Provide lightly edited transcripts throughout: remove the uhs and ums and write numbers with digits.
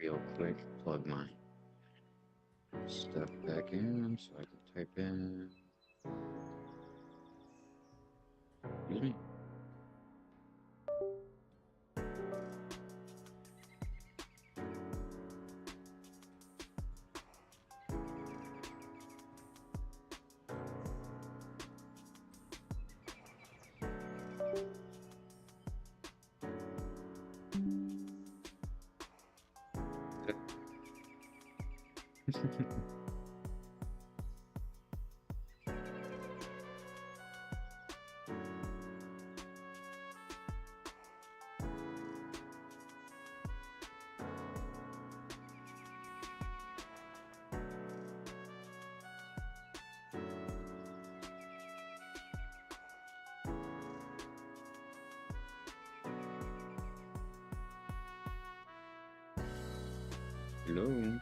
real quick. Plug my stuff back in so I can type in. Excuse me. Hello.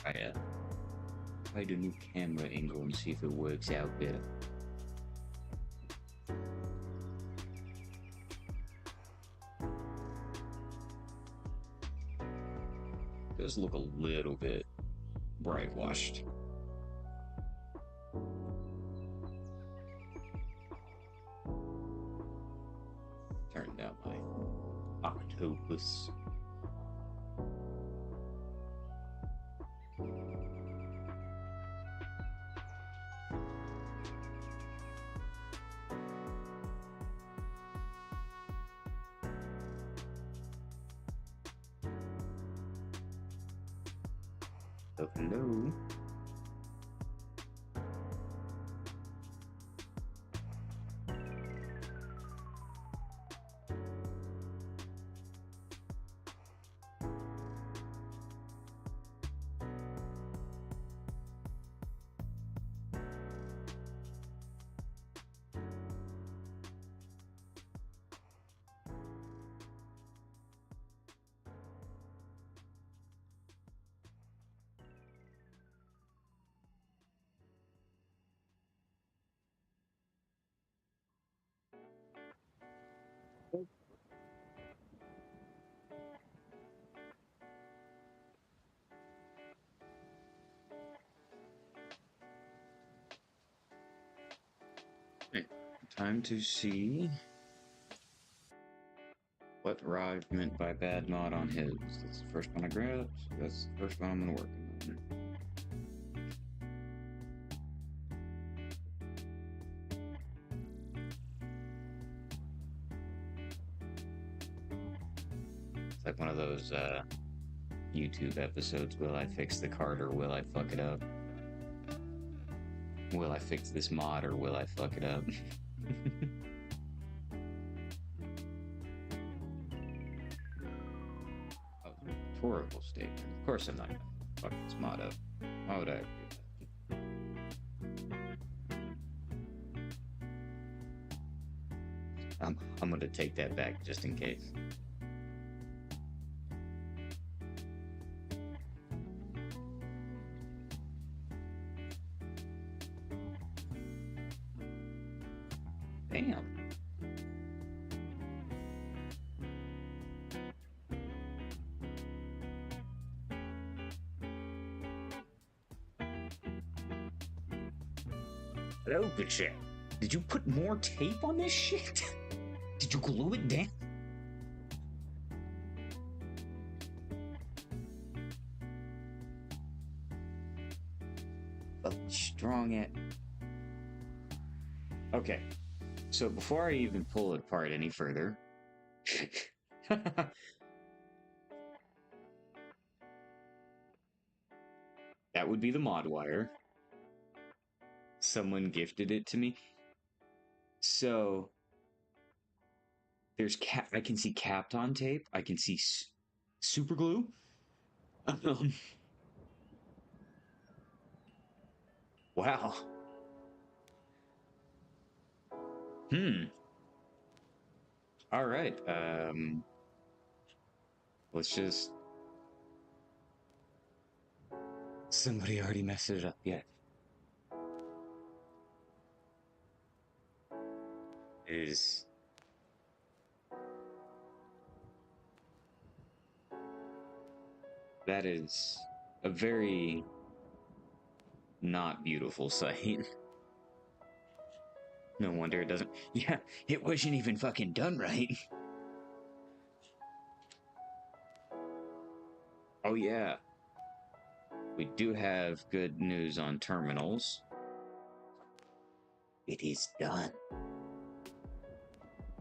I tried a new camera angle and see if it works out better. Does look a little bit bright washed. Turn down my octopus. So hello. Okay, time to see what Raj meant by bad mod on his. That's the first one I grabbed. So that's the first one I'm gonna work on. It's like one of those YouTube episodes. Will I fix the card or will I fuck it up? Will I fix this mod or will I fuck it up? Oh, rhetorical statement. Of course I'm not gonna fuck this mod up. Why would I do that? I'm gonna take that back just in case. Damn. Hello, good shit. Did you put more tape on this shit? Did you glue it down? Strong it. Okay, so before I even pull it apart any further, that would be the mod wire. Someone gifted it to me. So there's I can see Kapton tape. I can see super glue. Um, wow. Hmm. All right. Let's just. Somebody already messed it up. Yeah. Is that is a very not beautiful sight. No wonder it doesn't. Yeah, it wasn't even fucking done right. Oh yeah, we do have good news on terminals. It is done.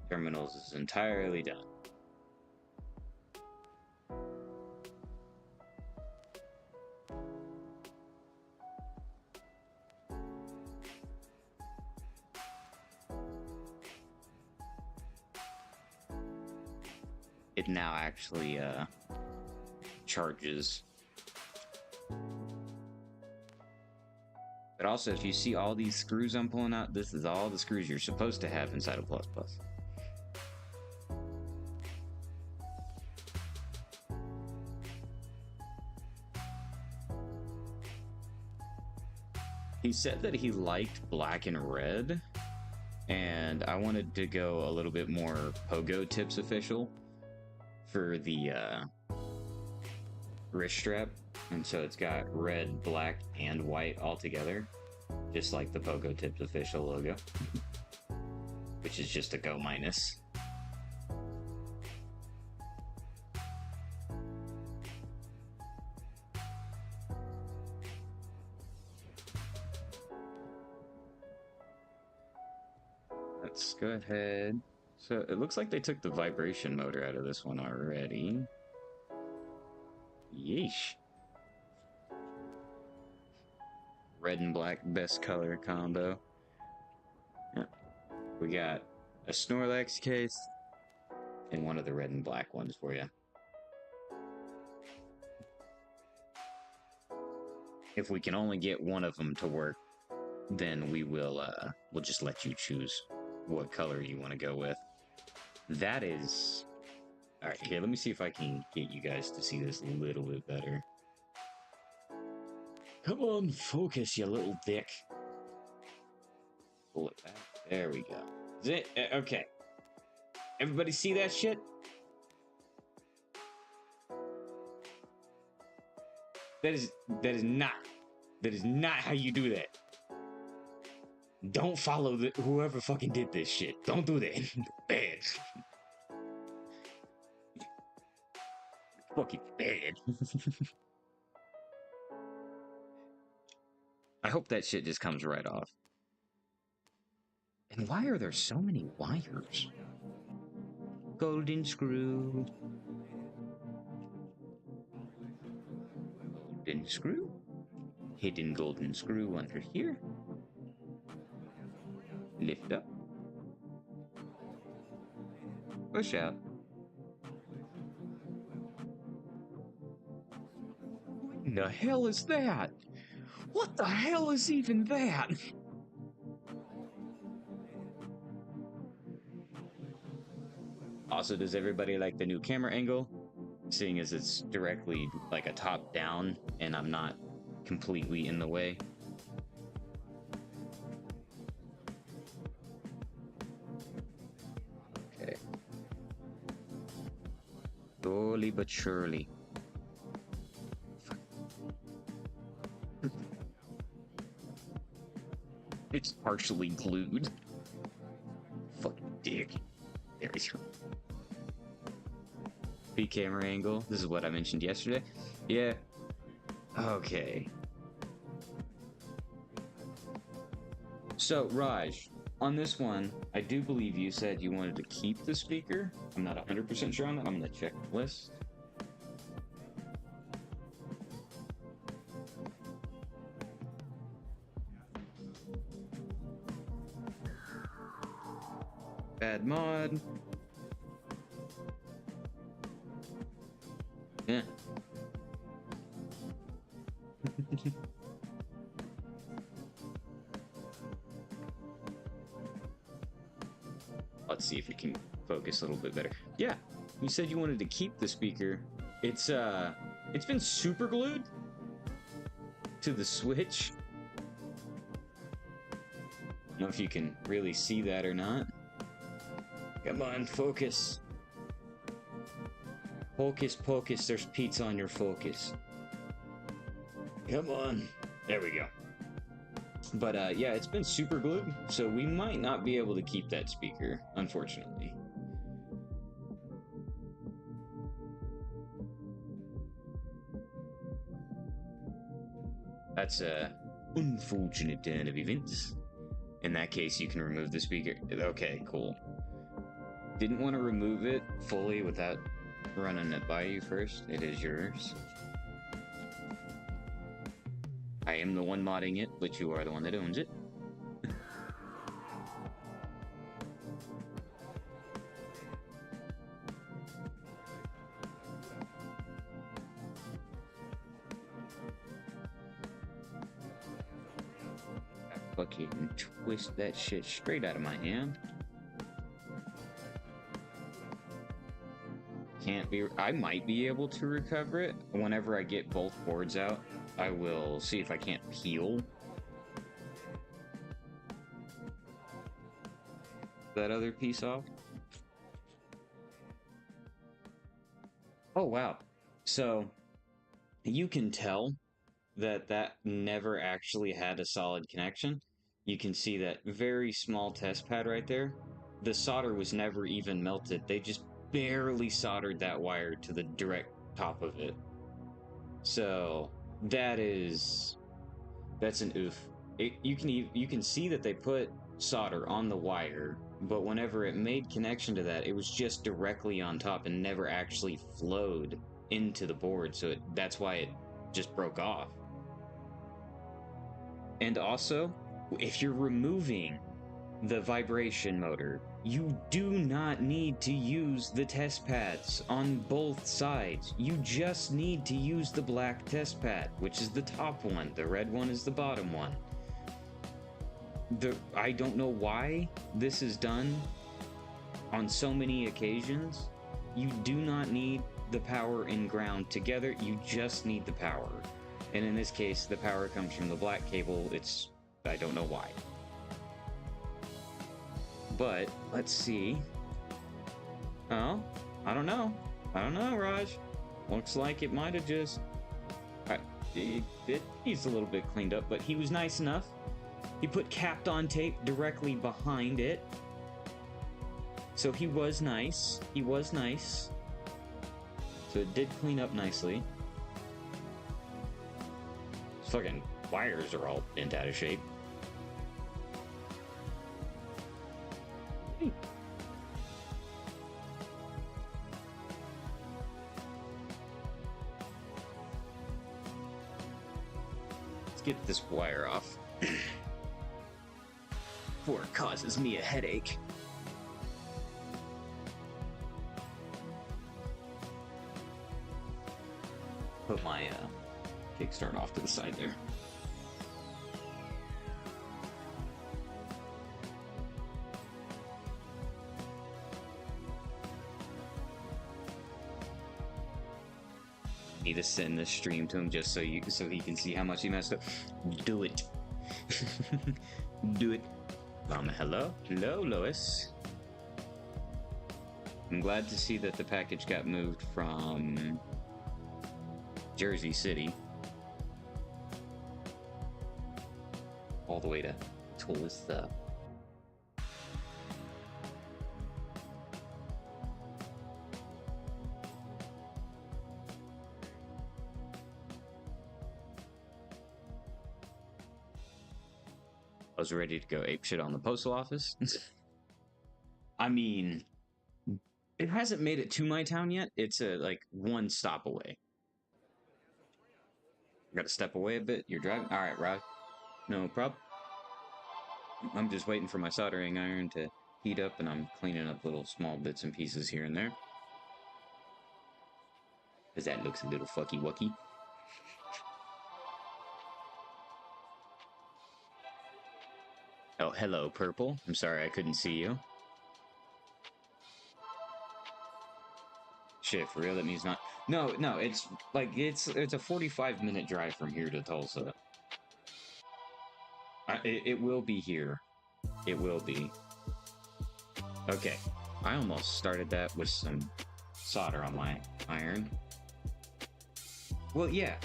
Terminals is entirely done. It now actually charges. But also, if you see all these screws I'm pulling out, this is all the screws you're supposed to have inside a Plus Plus. He said that he liked black and red, and I wanted to go a little bit more Pogo Tips official for the wrist strap, and so it's got red, black, and white all together, just like the Pogo Tips official logo, which is just a Go minus. Let's go ahead. So it looks like they took the vibration motor out of this one already. Yeesh. Red and black, best color combo. Yeah. We got a Snorlax case and one of the red and black ones for you. If we can only get one of them to work, then we'll just let you choose what color you want to go with. That is... Alright, here, let me see if I can get you guys to see this a little bit better. Come on, focus, you little dick. Pull it back. There we go. Is it? Okay. Everybody see that shit? That is not how you do that. Don't follow whoever fucking did this shit. Don't do that. Bad. Fucking bad. I hope that shit just comes right off. And why are there so many wires? Golden screw. Golden screw. Hidden golden screw under here. Lift up. Push out. What in the hell is that? What the hell is even that? Also, does everybody like the new camera angle? Seeing as it's directly like a top down and I'm not completely in the way. Okay. Slowly but surely. It's partially glued. Fucking dick. There we go. P camera angle. This is what I mentioned yesterday. Yeah. Okay. So, Raj, on this one, I do believe you said you wanted to keep the speaker. I'm not 100% sure on that. I'm going to check the list. Bad mod. Yeah. Let's see if we can focus a little bit better. Yeah, you said you wanted to keep the speaker. It's been super glued to the Switch. I don't know if you can really see that or not. Come on, focus. Focus, focus, there's pizza on your focus. Come on. There we go. But yeah, it's been super glued, so we might not be able to keep that speaker, unfortunately. That's a unfortunate turn of events. In that case, you can remove the speaker. Okay, cool. Didn't want to remove it fully without running it by you first. It is yours. I am the one modding it, but you are the one that owns it. Fucking twist that shit straight out of my hand. Can't be. I might be able to recover it whenever I get both boards out. I will see if I can't peel that other piece off. Oh wow! So you can tell that that never actually had a solid connection. You can see that very small test pad right there. The solder was never even melted. They just barely soldered that wire to the direct top of it. So that's an oof. You can see that they put solder on the wire, but whenever it made connection to that, it was just directly on top and never actually flowed into the board. So that's why it just broke off. And also, if you're removing the vibration motor, you do not need to use the test pads on both sides. You just need to use the black test pad, which is the top one. The red one is the bottom one. I don't know why this is done on so many occasions. You do not need the power and ground together. You just need the power. And in this case, the power comes from the black cable. I don't know why. But, let's see. Oh, I don't know. Raj. Looks like it might have just... it needs a little bit cleaned up, but he was nice enough. He put capped on tape directly behind it. So he was nice. So it did clean up nicely. Fucking wires are all bent out of shape. Let's get this wire off before it causes me a headache. Put my kickstart off to the side there. Need to send this stream to him just so he can see how much he messed up. Do it. Do it. Hello, Lois. I'm glad to see that the package got moved from Jersey City all the way to Tulsa. I was ready to go apeshit on the postal office. I mean, it hasn't made it to my town yet. It's like one stop away. Gotta step away a bit. You're driving? Alright, Rod. No problem. I'm just waiting for my soldering iron to heat up, and I'm cleaning up little small bits and pieces here and there. Because that looks a little fucky-wucky. Oh, hello, Purple. I'm sorry I couldn't see you. Shit, for real? That means not. No, no. It's like it's a 45-minute drive from here to Tulsa. It will be here. It will be. Okay. I almost started that with some solder on my iron. Well, yeah.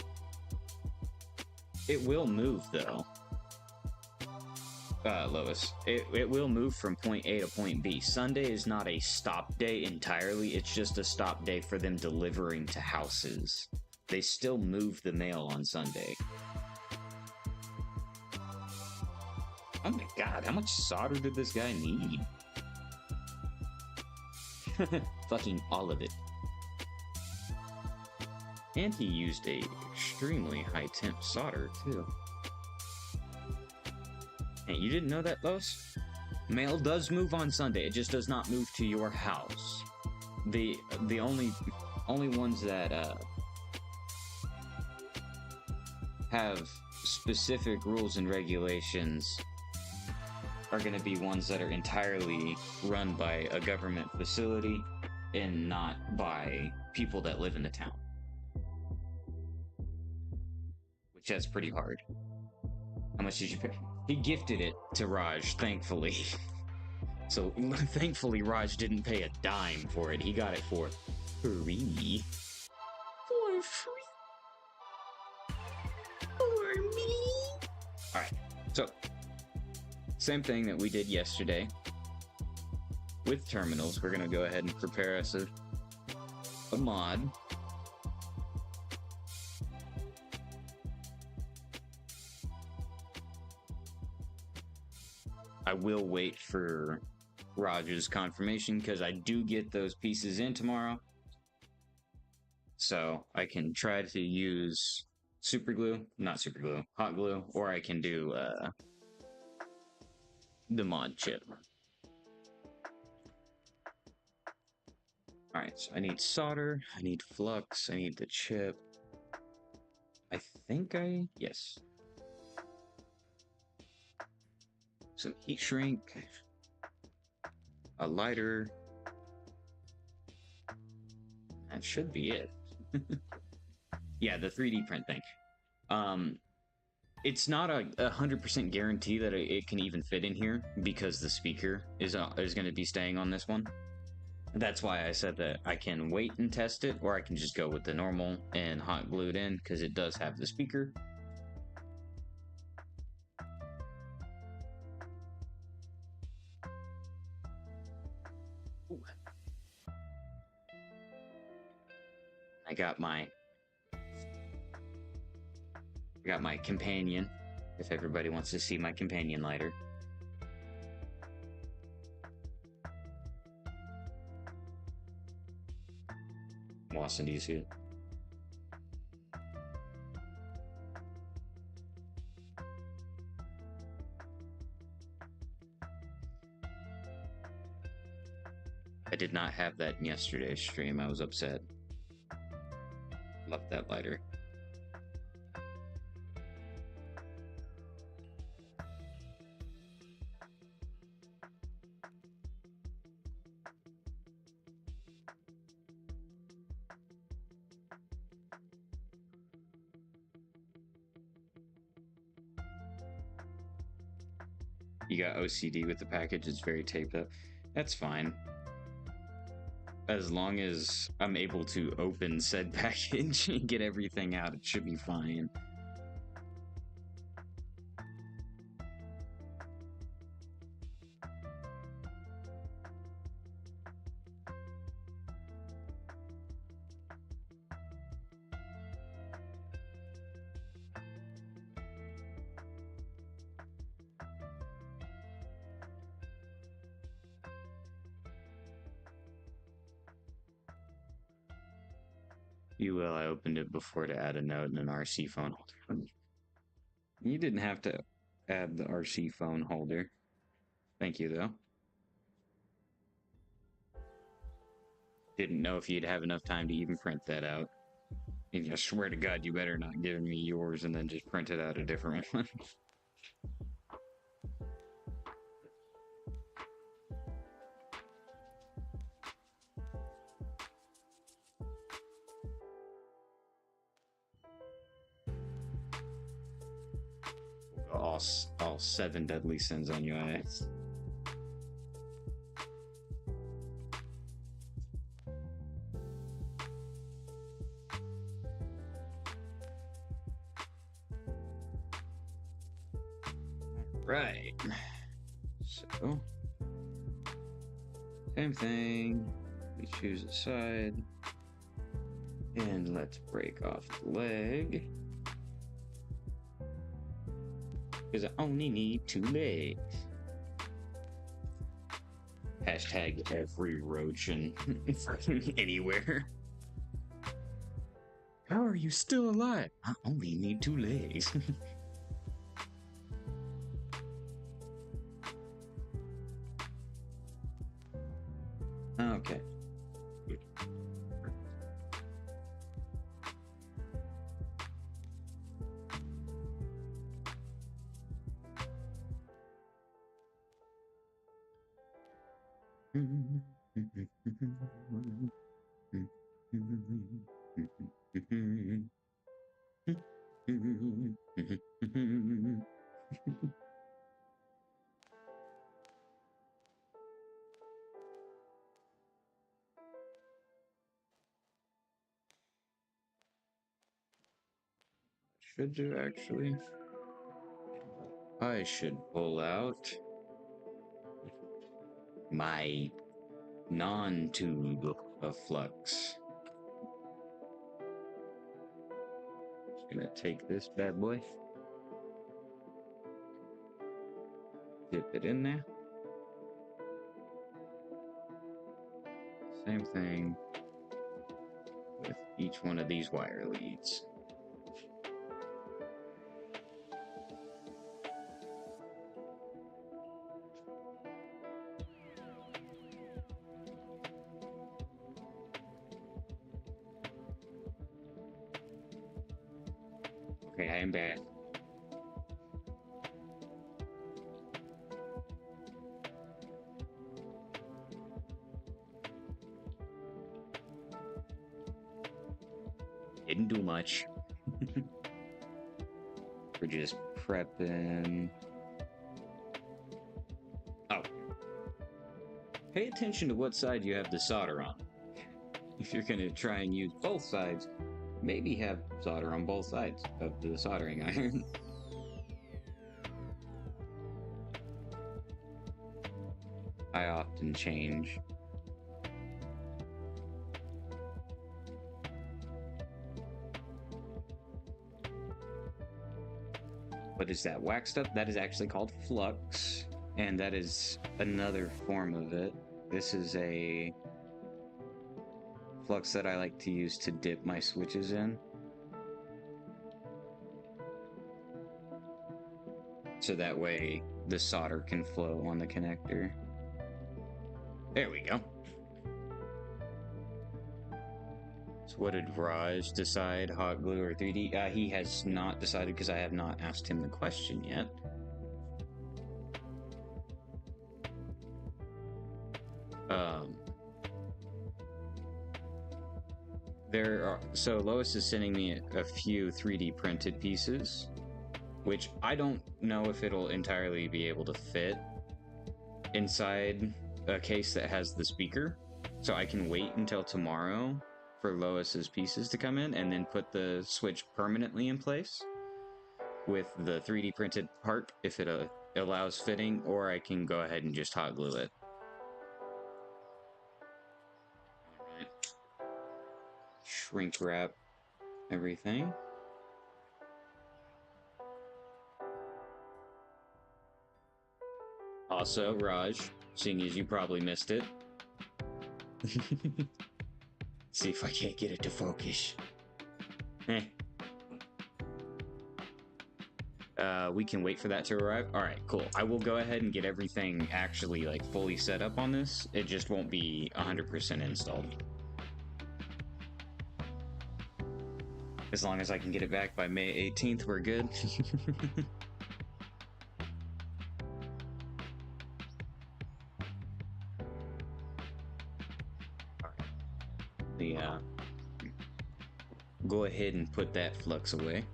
It will move though. Lois. It will move from point A to point B. Sunday is not a stop day entirely, it's just a stop day for them delivering to houses. They still move the mail on Sunday. Oh my god, how much solder did this guy need? Fucking all of it. And he used a extremely high temp solder too. Hey, you didn't know that, Lois? Mail does move on Sunday. It just does not move to your house. The only ones that have specific rules and regulations are going to be ones that are entirely run by a government facility and not by people that live in the town. Which that's pretty hard. How much did you pay? He gifted it to Raj, thankfully. So, thankfully, Raj didn't pay a dime for it. He got it for free. For free. For me. Alright, so, same thing that we did yesterday. With terminals, we're going to go ahead and prepare us a mod. I will wait for Raj's confirmation because I do get those pieces in tomorrow. So I can try to use hot glue, or I can do the mod chip. Alright, so I need solder, I need flux, I need the chip. Yes. Some heat shrink, a lighter. That should be it. Yeah, the 3D print thing. It's not a 100% guarantee that it can even fit in here because the speaker is going to be staying on this one. That's why I said that I can wait and test it, or I can just go with the normal and hot glued in because it does have the speaker. Ooh. I got my companion, if everybody wants to see my companion lighter. Watson, do you see it? I did not have that in yesterday's stream. I was upset. Love that lighter. You got OCD with the package, it's very taped up. That's fine. As long as I'm able to open said package and get everything out, it should be fine. You will. I opened it before to add a note and an RC phone holder. You didn't have to add the RC phone holder. Thank you, though. Didn't know if you'd have enough time to even print that out. And I swear to God, you better not give me yours and then just print it out a different one. all 7 deadly sins on your ass. Right. So, same thing. We choose a side. And let's break off the leg. Because I only need 2 legs. Hashtag every roach and anywhere. How are you still alive? I only need 2 legs. Okay. Should you actually? I should pull out my non-tube of flux. Just gonna take this bad boy, dip it in there. Same thing with each one of these wire leads. Okay, I am back. Didn't do much. We're just prepping. Oh. Pay attention to what side you have the solder on. If you're gonna try and use both sides, maybe have solder on both sides of the soldering iron. I often change. What is that wax stuff? That is actually called flux, and that is another form of it. This is a flux that I like to use to dip my switches in. So that way the solder can flow on the connector. There we go. So what did Raj decide, hot glue or 3D? He has not decided because I have not asked him the question yet. So Lois is sending me a few 3D printed pieces, which I don't know if it'll entirely be able to fit inside a case that has the speaker. So I can wait until tomorrow for Lois's pieces to come in and then put the switch permanently in place with the 3D printed part if it allows fitting, or I can go ahead and just hot glue it. Alright. Shrink wrap everything. Also, Raj, seeing as you probably missed it. See if I can't get it to focus. We can wait for that to arrive. Alright, cool. I will go ahead and get everything actually like fully set up on this. It just won't be 100% installed. As long as I can get it back by May 18th, we're good. Go ahead and put that flux away.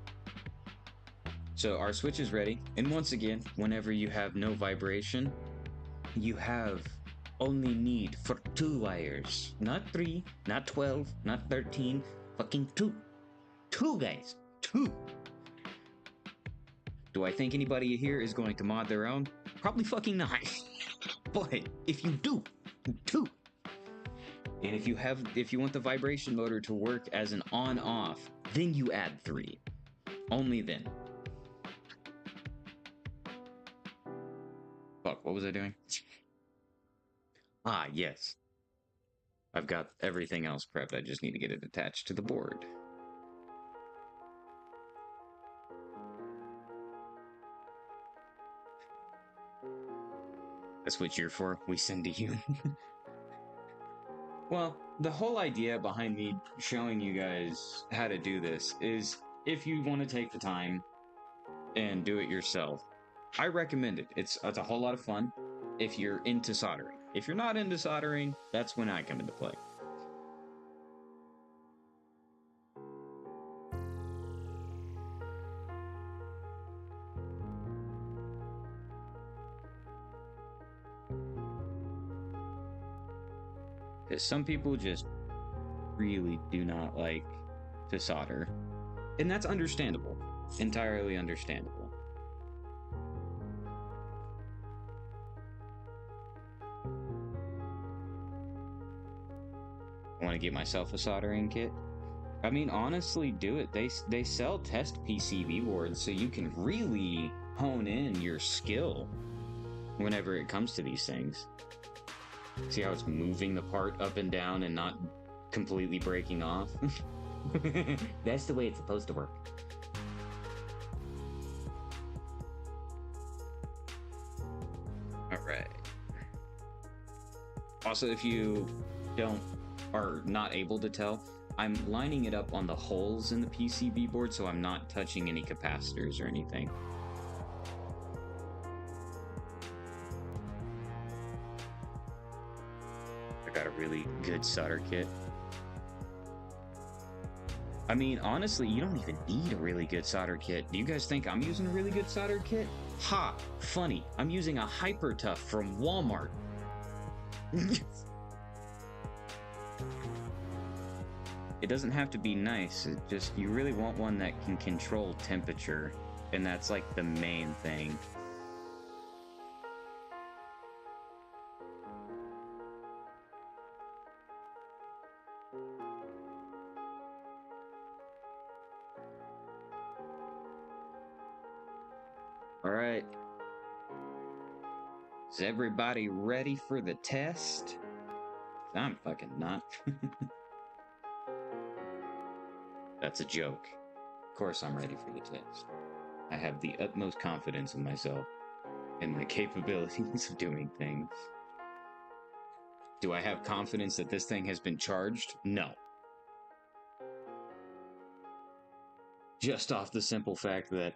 So our switch is ready. And once again, whenever you have no vibration, you have only need for 2 wires. Not 3, not 12, not 13, fucking 2. 2, guys. 2. Do I think anybody here is going to mod their own? Probably fucking not. But if you do, 2. And if you want the vibration motor to work as an on-off, then you add 3. Only then. Fuck, what was I doing? Ah, yes. I've got everything else prepped. I just need to get it attached to the board. That's what you're for. We send to you. Well, the whole idea behind me showing you guys how to do this is if you want to take the time and do it yourself, I recommend it. It's a whole lot of fun if you're into soldering. If you're not into soldering, that's when I come into play. Because some people just really do not like to solder. And that's understandable. Entirely understandable. I want to get myself a soldering kit. I mean, honestly, do it. They sell test PCB boards, so you can really hone in your skill whenever it comes to these things. See how it's moving the part up and down and not completely breaking off? That's the way it's supposed to work. Alright. Also, if you are not able to tell, I'm lining it up on the holes in the PCB board, so I'm not touching any capacitors or anything. I got a really good solder kit. I mean, honestly, you don't even need a really good solder kit. Do you guys think I'm using a really good solder kit? Ha! Funny. I'm using a Hyper Tough from Walmart. It doesn't have to be nice. It just, you really want one that can control temperature. And that's like the main thing. Alright. Is everybody ready for the test? I'm fucking not. That's a joke. Of course I'm ready for the test. I have the utmost confidence in myself and my capabilities of doing things. Do I have confidence that this thing has been charged? No. Just off the simple fact that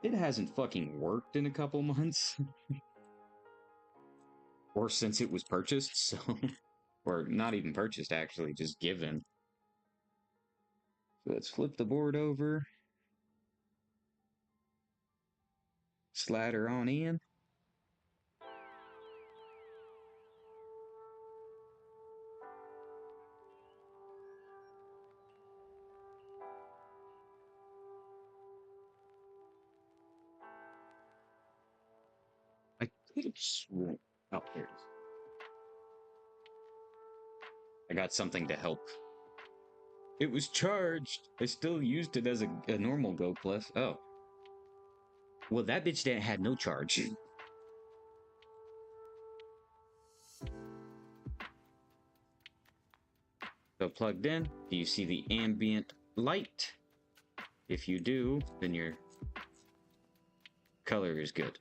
it hasn't fucking worked in a couple months. Or since it was purchased, so... or not even purchased, actually, just given. So let's flip the board over. Slide her on in. I could have sworn... oh, there it is. I got something to help. It was charged. I still used it as a normal Go Plus. Oh. Well, that bitch didn't had no charge. So plugged in. Do you see the ambient light? If you do, then your color is good.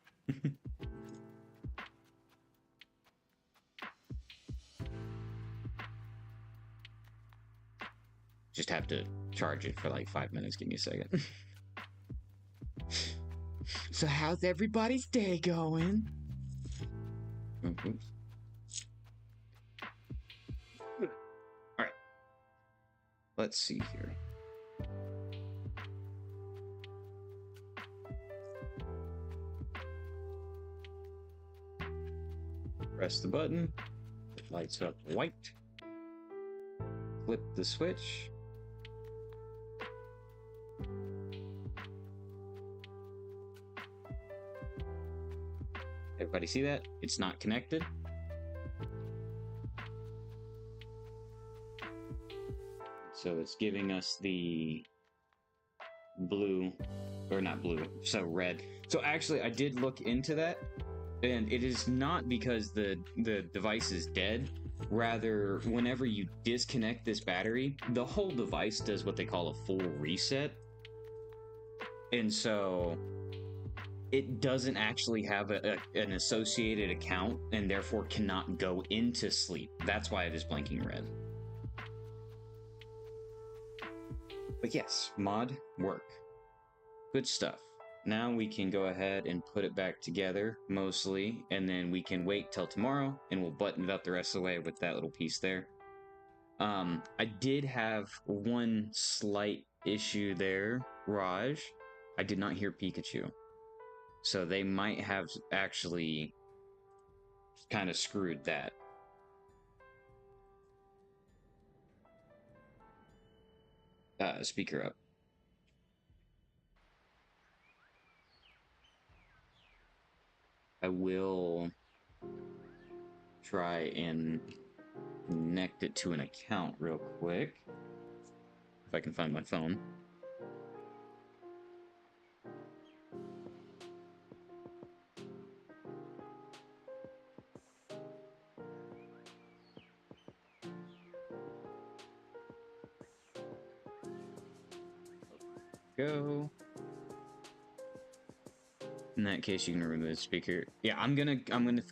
Just have to charge it for like 5 minutes. Give me a second. So how's everybody's day going? Oops. Alright. Let's see here. Press the button. It lights up white. Flip the switch. Everybody see that? It's not connected. So it's giving us the blue, or not blue, so red. So actually, I did look into that, and it is not because the device is dead. Rather, whenever you disconnect this battery, the whole device does what they call a full reset. And so it doesn't actually have an associated account and therefore cannot go into sleep. That's why it is blinking red. But yes, mod work. Good stuff. Now we can go ahead and put it back together, mostly, and then we can wait till tomorrow, and we'll button it up the rest of the way with that little piece there. I did have one slight issue there, Raj. I did not hear Pikachu. So they might have actually kind of screwed that. Speaker up. I will try and connect it to an account real quick. If I can find my phone. Go. In that case, you can remove the speaker. Yeah, I'm gonna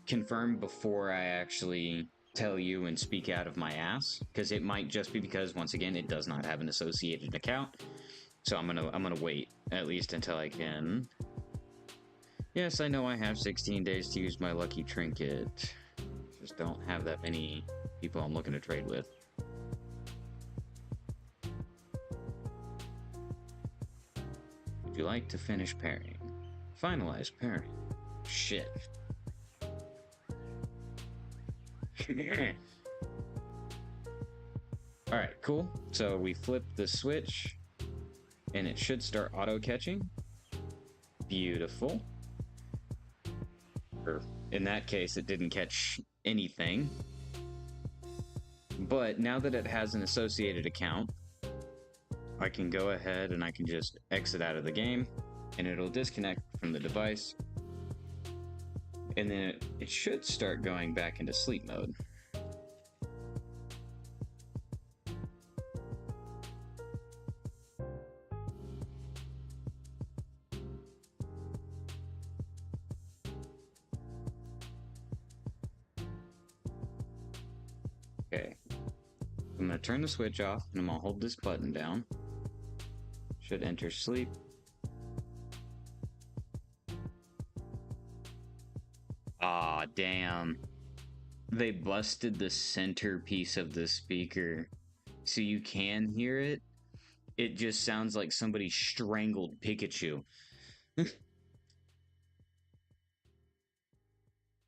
confirm before I actually tell you and speak out of my ass, because it might just be because, once again, it does not have an associated account. So I'm gonna wait at least until I can. Yes, I know I have 16 days to use my lucky trinket. Just don't have that many people I'm looking to trade with. Would you like to finish pairing? Finalize pairing. Shit. Alright, cool. So we flip the switch, and it should start auto-catching. Beautiful. Or, in that case, it didn't catch anything. But now that it has an associated account, I can go ahead and I can just exit out of the game, and it'll disconnect from the device, and then it should start going back into sleep mode. Okay, I'm going to turn the switch off, and I'm going to hold this button down. Should enter sleep. Aw, damn. They busted the centerpiece of the speaker. So you can hear it. It just sounds like somebody strangled Pikachu.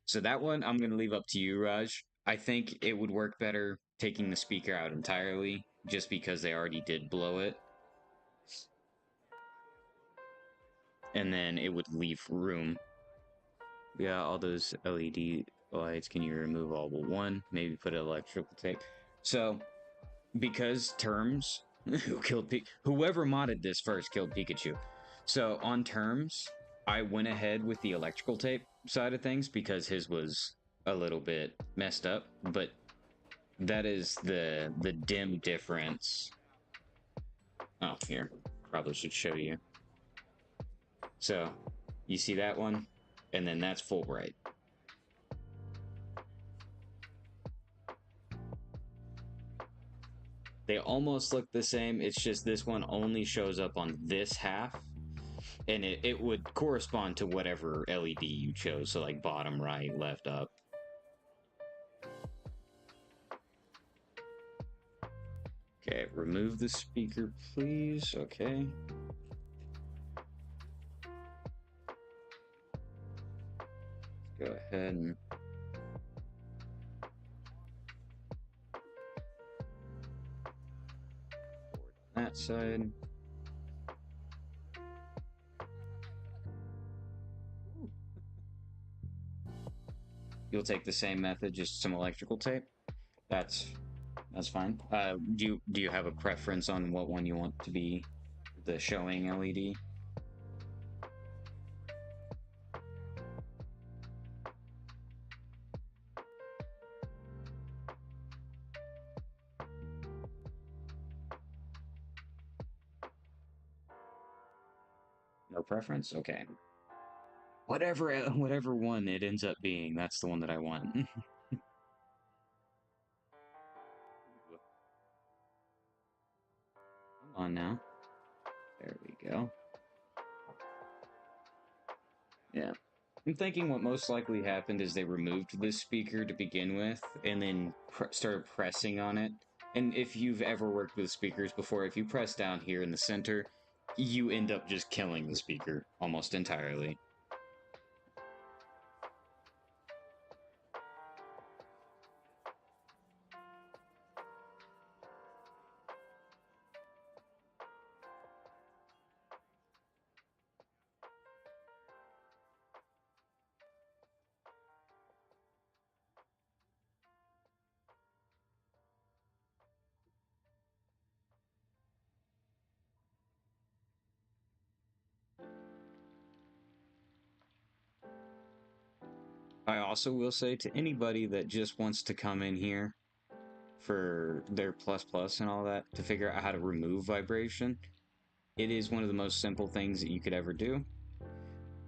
So that one, I'm going to leave up to you, Raj. I think it would work better taking the speaker out entirely, just because they already did blow it. And then it would leave room. Yeah, all those LED lights, can you remove all but one? Maybe put electrical tape. So, because terms, whoever modded this first killed Pikachu. So, on terms, I went ahead with the electrical tape side of things because his was a little bit messed up, but that is the dim difference. Oh, here. Probably should show you. So, you see that one? And then that's full bright. They almost look the same, it's just this one only shows up on this half, and it would correspond to whatever LED you chose, so like bottom, right, left, up. Okay, remove the speaker, please. Okay. Go ahead and that side. You'll take the same method, just some electrical tape. That's fine. Do you have a preference on what one you want to be the showing LED? No preference? Okay. Whatever one it ends up being, that's the one that I want. Come on now. There we go. Yeah. I'm thinking what most likely happened is they removed this speaker to begin with, and then started pressing on it. And if you've ever worked with speakers before, if you press down here in the center, you end up just killing the speaker almost entirely. I also will say to anybody that just wants to come in here for their plus plus and all that to figure out how to remove vibration, it is one of the most simple things that you could ever do.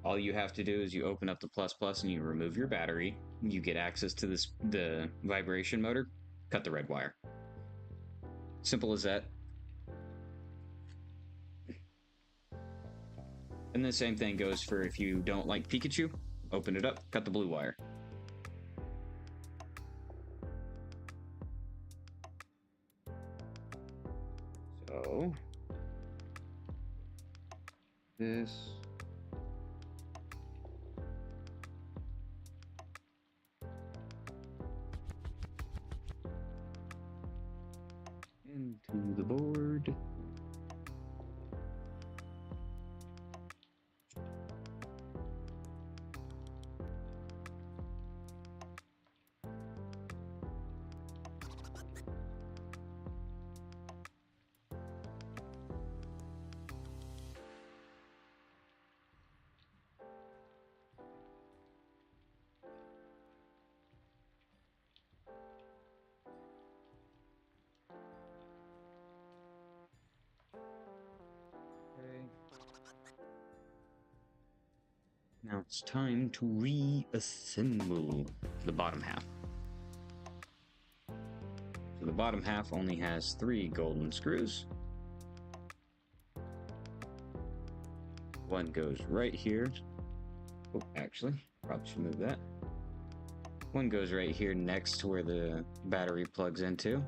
All you have to do is you open up the plus plus and you remove your battery. You get access to the vibration motor, cut the red wire. Simple as that. And the same thing goes for if you don't like Pikachu, open it up, cut the blue wire. So, this. Into the board. Now it's time to reassemble the bottom half. So the bottom half only has 3 golden screws. One goes right here. Oh, actually, probably should move that. One goes right here next to where the battery plugs into.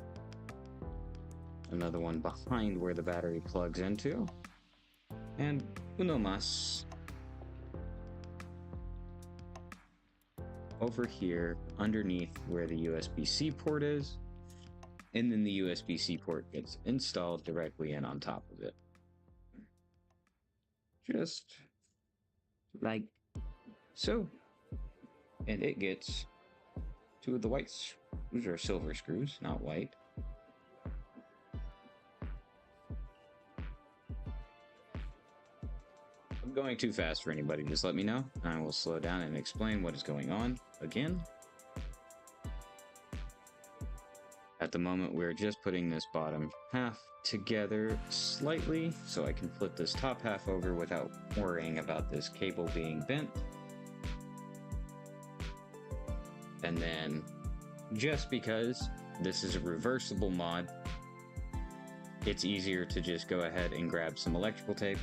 Another one behind where the battery plugs into. And uno más over here underneath where the USB-C port is, and then the USB-C port gets installed directly in on top of it. Just like so. And it gets 2 of the white, these are silver screws, not white. I'm going too fast for anybody, just let me know. I will slow down and explain what is going on again. At the moment, we're just putting this bottom half together slightly so I can flip this top half over without worrying about this cable being bent. And then, just because this is a reversible mod, it's easier to just go ahead and grab some electrical tape,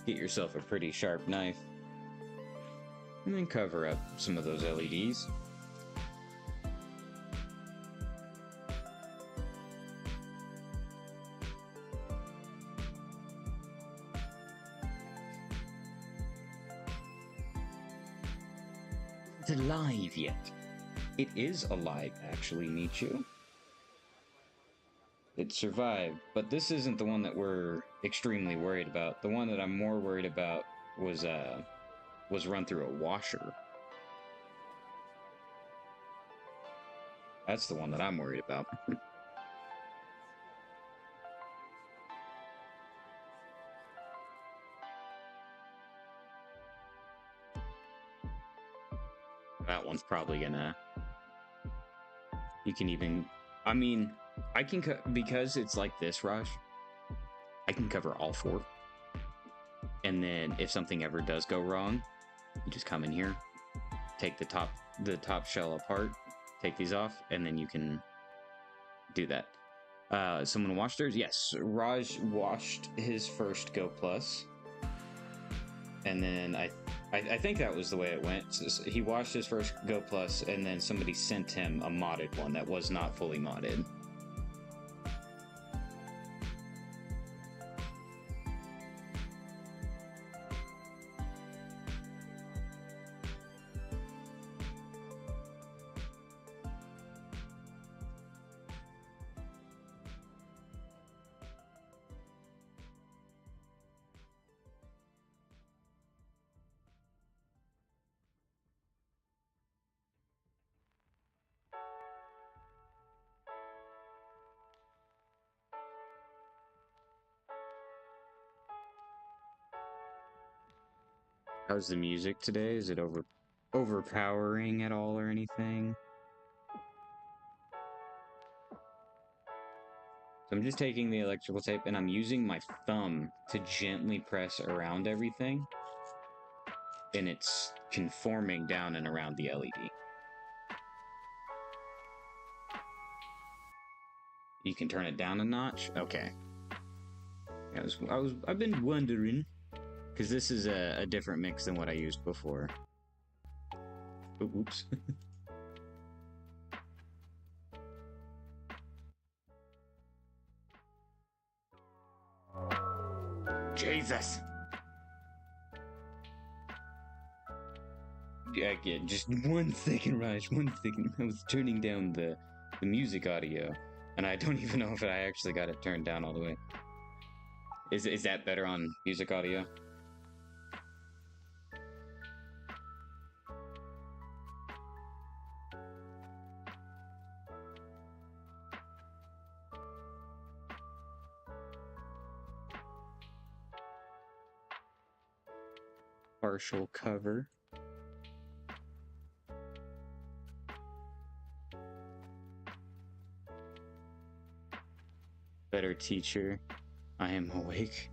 get yourself a pretty sharp knife, and then cover up some of those LEDs. It's alive yet. It is alive, actually, Michu. It survived, but this isn't the one that we're extremely worried about. The one that I'm more worried about was run through a washer. That's the one that I'm worried about. That one's probably gonna... You can even... I mean, I can... Because it's like this, Raj, I can cover all four. And then if something ever does go wrong, you just come in here, take the top shell apart, take these off, and then you can do that. Someone washed theirs? Yes, Raj washed his first Go Plus. And then I think that was the way it went. So he washed his first Go Plus, and then somebody sent him a modded one that was not fully modded. How's the music today? Is it overpowering at all or anything? So I'm just taking the electrical tape and I'm using my thumb to gently press around everything. And it's conforming down and around the LED. You can turn it down a notch? Okay. I've been wondering. Because this is a different mix than what I used before. Oops. Jesus! Yeah, just 1 second, Raj, 1 second. I was turning down the music audio, and I don't even know if I actually got it turned down all the way. Is that better on music audio? Partial cover. Better teacher, I am awake.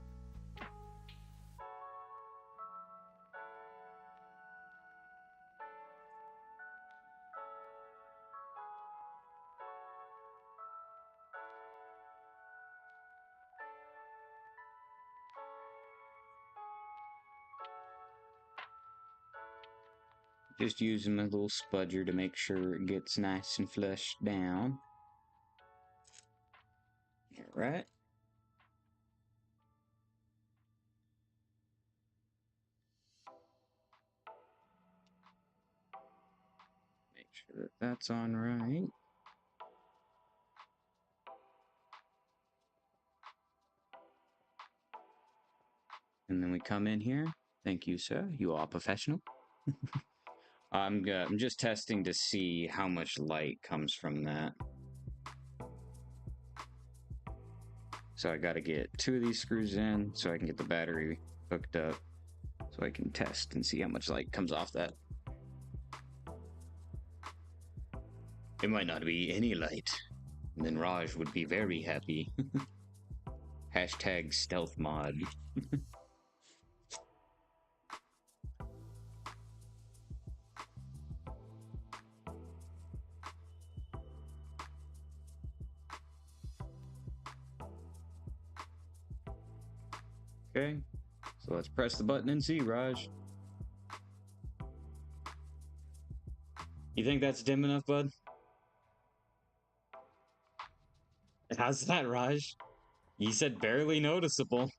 Just using my little spudger to make sure it gets nice and flushed down. Alright. Make sure that that's on right. And then we come in here. Thank you, sir. You are professional. I'm just testing to see how much light comes from that. So I gotta get 2 of these screws in so I can get the battery hooked up so I can test and see how much light comes off that. It might not be any light. And then Raj would be very happy. Hashtag stealth mod. Okay, so let's press the button and see, Raj. You think that's dim enough, bud? How's that, Raj? You said barely noticeable.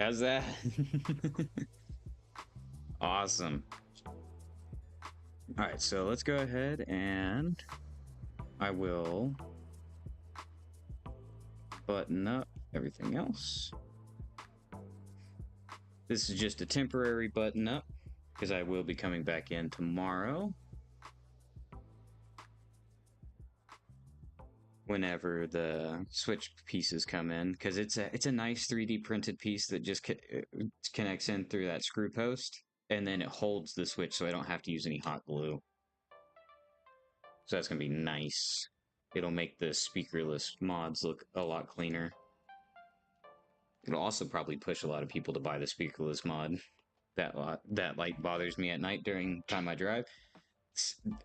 How's that? Awesome. All right, so let's go ahead and I will button up everything else. This is just a temporary button up because I will be coming back in tomorrow whenever the switch pieces come in, because it's a nice 3D printed piece that just connects in through that screw post, and then it holds the switch so I don't have to use any hot glue. So that's gonna be nice. It'll make the speakerless mods look a lot cleaner. It'll also probably push a lot of people to buy the speakerless mod. That light bothers me at night during time I drive,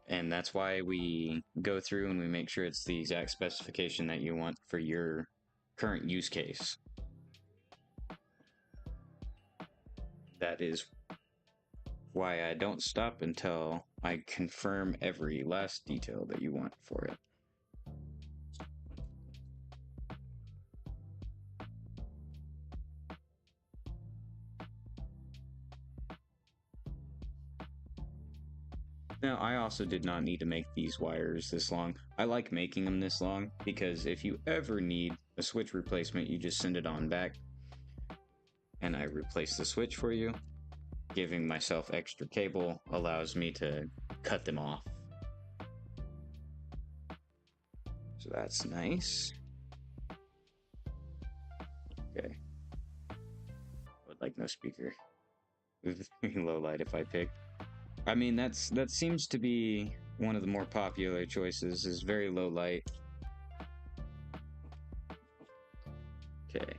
and that's why we go through and we make sure it's the exact specification that you want for your current use case. That is why I don't stop until I confirm every last detail that you want for it. Now, I also did not need to make these wires this long. I like making them this long because if you ever need a switch replacement, you just send it on back and I replace the switch for you. Giving myself extra cable allows me to cut them off. So that's nice. Okay. Would like no speaker. Low light if I pick. I mean, that seems to be one of the more popular choices, is very low light. Okay.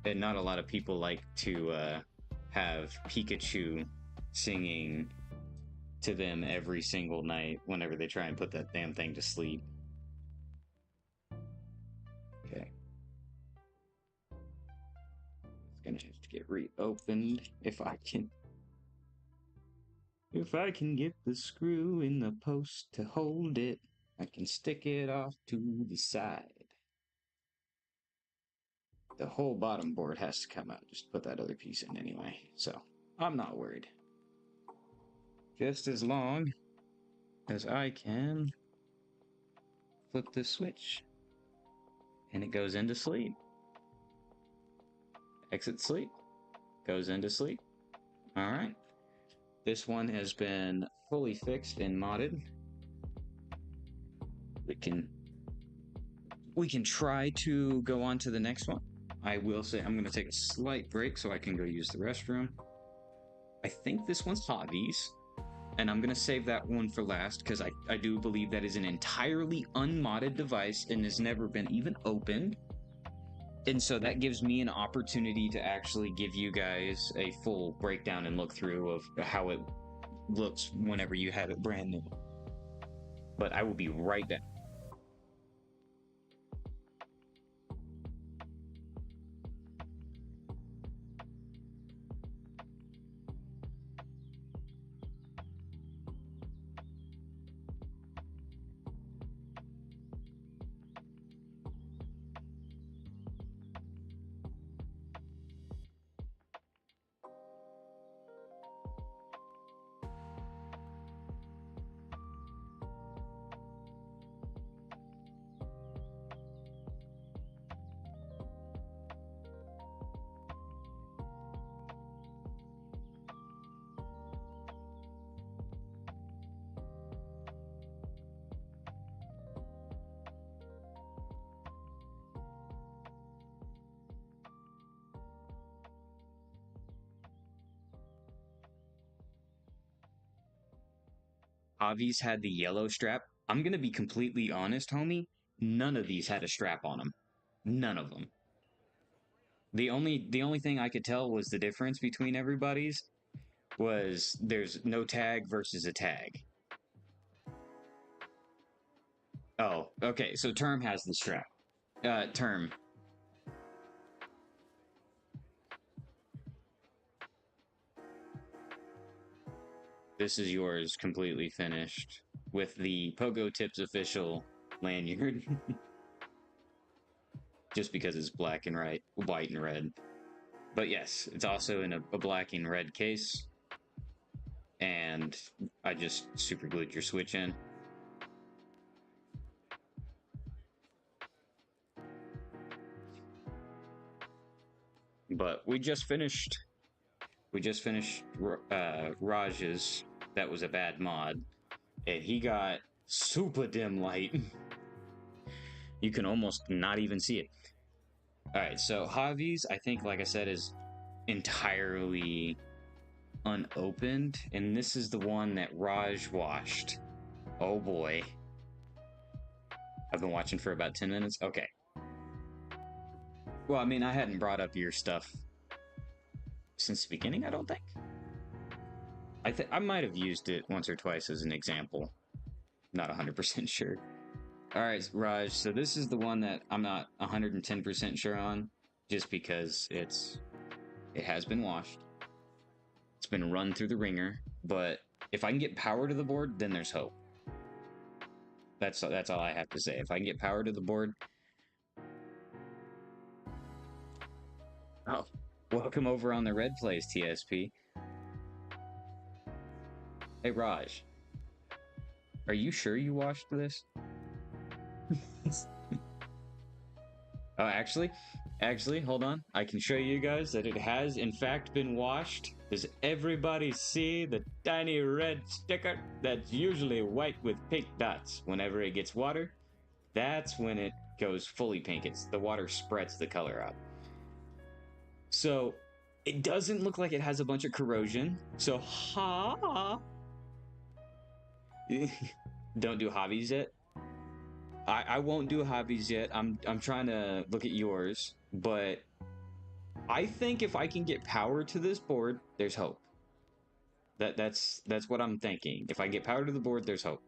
And not a lot of people like to have Pikachu singing to them every single night whenever they try and put that damn thing to sleep. Okay. It's gonna have to get reopened if I can. If I can get the screw in the post to hold it, I can stick it off to the side. The whole bottom board has to come out. Just put that other piece in anyway. So, I'm not worried. Just as long as I can flip this switch and it goes into sleep. Exit sleep. Goes into sleep. Alright. This one has been fully fixed and modded. We can try to go on to the next one. I will say I'm going to take a slight break so I can go use the restroom. I think this one's Javi's, and I'm going to save that one for last because I do believe that is an entirely unmodded device and has never been even opened. And so that gives me an opportunity to actually give you guys a full breakdown and look through of how it looks whenever you have it brand new. But I will be right back. Javi's had the yellow strap. I'm gonna be completely honest, homie. None of these had a strap on them. None of them. The only thing I could tell was the difference between everybody's was there's no tag versus a tag. Oh, okay. So Term has the strap. Term. This is yours completely finished with the Pogo Tips official lanyard. Just because it's black and white and red. But yes, it's also in a black and red case. And I just super glued your switch in. But we just finished Raj's. That was a bad mod, and he got super dim light. You can almost not even see it. All right, so Javi's, I think, like I said, is entirely unopened, and this is the one that Raj washed. Oh boy. I've been watching for about 10 minutes. Okay. Well, I mean, I hadn't brought up your stuff since the beginning, I don't think. I might have used it once or twice as an example. Not 100% sure. All right, Raj, so this is the one that I'm not 110% sure on, just because it has been washed. It's been run through the ringer, but if I can get power to the board, then there's hope. That's all I have to say. If I can get power to the board. Oh, welcome over on the Red Plays, TSP. Hey, Raj, are you sure you washed this? Oh, actually, hold on. I can show you guys that it has, in fact, been washed. Does everybody see the tiny red sticker? That's usually white with pink dots. Whenever it gets water, that's when it goes fully pink. The water spreads the color out. So it doesn't look like it has a bunch of corrosion. So don't do hobbies yet. I won't do hobbies yet. I'm trying to look at yours, but I think if I can get power to this board, there's hope. That's what I'm thinking. If I get power to the board, there's hope.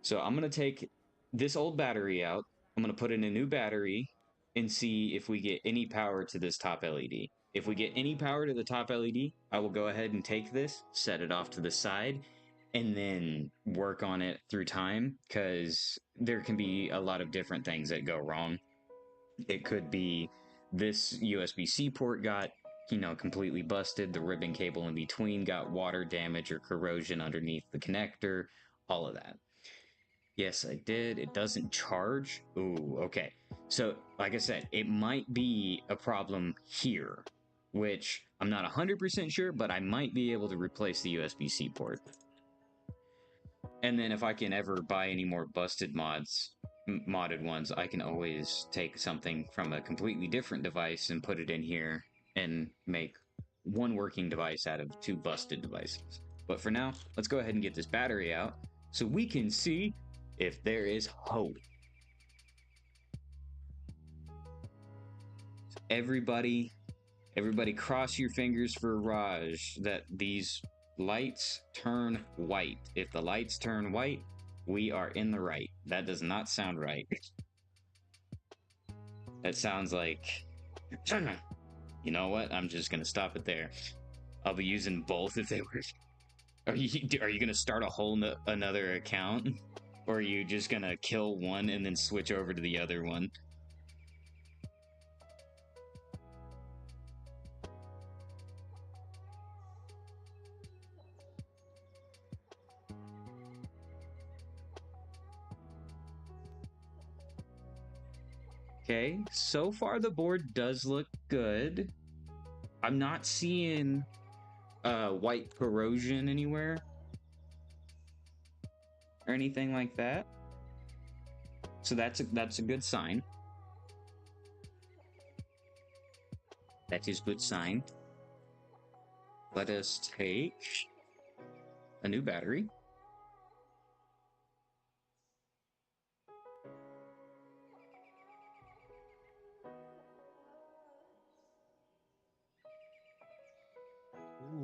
So I'm gonna take this old battery out. I'm gonna put in a new battery and see if we get any power to this top LED. If we get any power to the top LED, I will go ahead and take this, set it off to the side, and then work on it through time, because there can be a lot of different things that go wrong. It could be this USB-C port got, completely busted. The ribbon cable in between got water damage or corrosion underneath the connector, all of that. Yes, I did. It doesn't charge. Ooh, okay. So, like I said, it might be a problem here, which I'm not 100% sure, but I might be able to replace the USB-C port. And then if I can ever buy any more busted modded ones, I can always take something from a completely different device and put it in here and make one working device out of two busted devices. But for now, let's go ahead and get this battery out so we can see if there is hope. Everybody cross your fingers for Raj that these lights turn white. If the lights turn white, we are in the right. That does not sound right. That sounds like, you know what? I'm just gonna stop it there. I'll be using both if they were. Are you gonna start a whole another account, or are you just gonna kill one and then switch over to the other one? Okay, so far the board does look good. I'm not seeing white corrosion anywhere or anything like that. So that's a good sign. That is good sign. Let us take a new battery.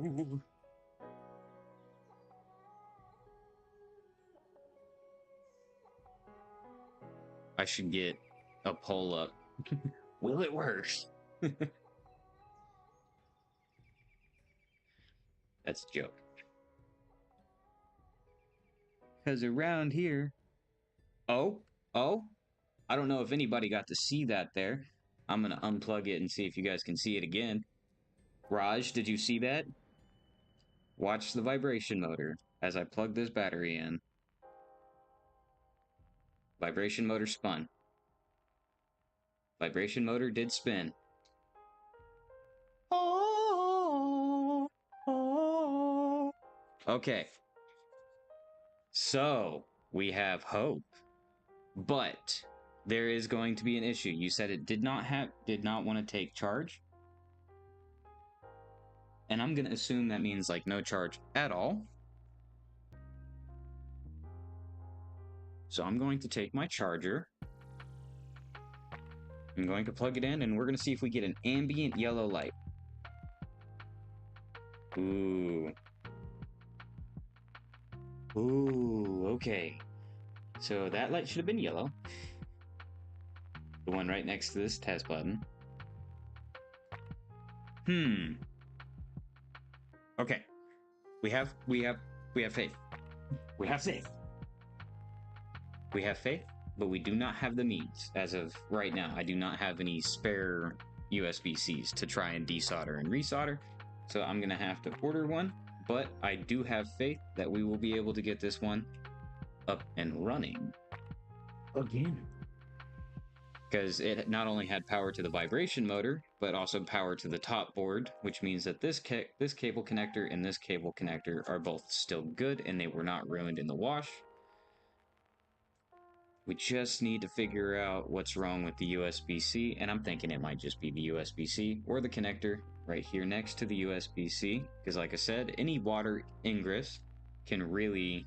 Ooh. I should get a pull up. Will it work? That's a joke. Because around here. Oh, I don't know if anybody got to see that there. I'm gonna unplug it and see if you guys can see it again. Raj, did you see that? Watch the vibration motor as I plug this battery in. Vibration motor spun. Vibration motor did spin. Oh, oh. Okay. So, we have hope. But there is going to be an issue. You said it did not want to take charge. And I'm going to assume that means like no charge at all. So I'm going to take my charger. I'm going to plug it in and we're going to see if we get an ambient yellow light. Ooh. Ooh, okay. So that light should have been yellow. The one right next to this test button. Okay. We have faith. We have faith. We have faith, but we do not have the means. As of right now, I do not have any spare USB-Cs to try and desolder and resolder. So I'm going to have to order one, but I do have faith that we will be able to get this one up and running again. Because it not only had power to the vibration motor, but also power to the top board, which means that this cable connector and this cable connector are both still good and they were not ruined in the wash. We just need to figure out what's wrong with the USB-C, and I'm thinking it might just be the USB-C or the connector right here next to the USB-C, because like I said, any water ingress can really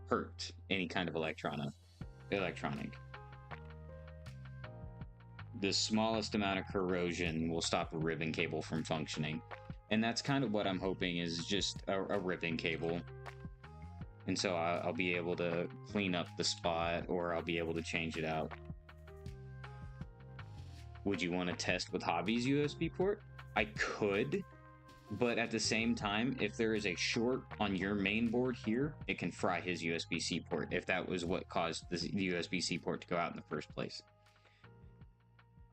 hurt any kind of electronic. The smallest amount of corrosion will stop a ribbon cable from functioning. And that's kind of what I'm hoping is just a ribbon cable. And so I'll be able to clean up the spot or I'll be able to change it out. Would you want to test with Hobby's USB port? I could, but at the same time, if there is a short on your main board here, it can fry his USB-C port if that was what caused the USB-C port to go out in the first place.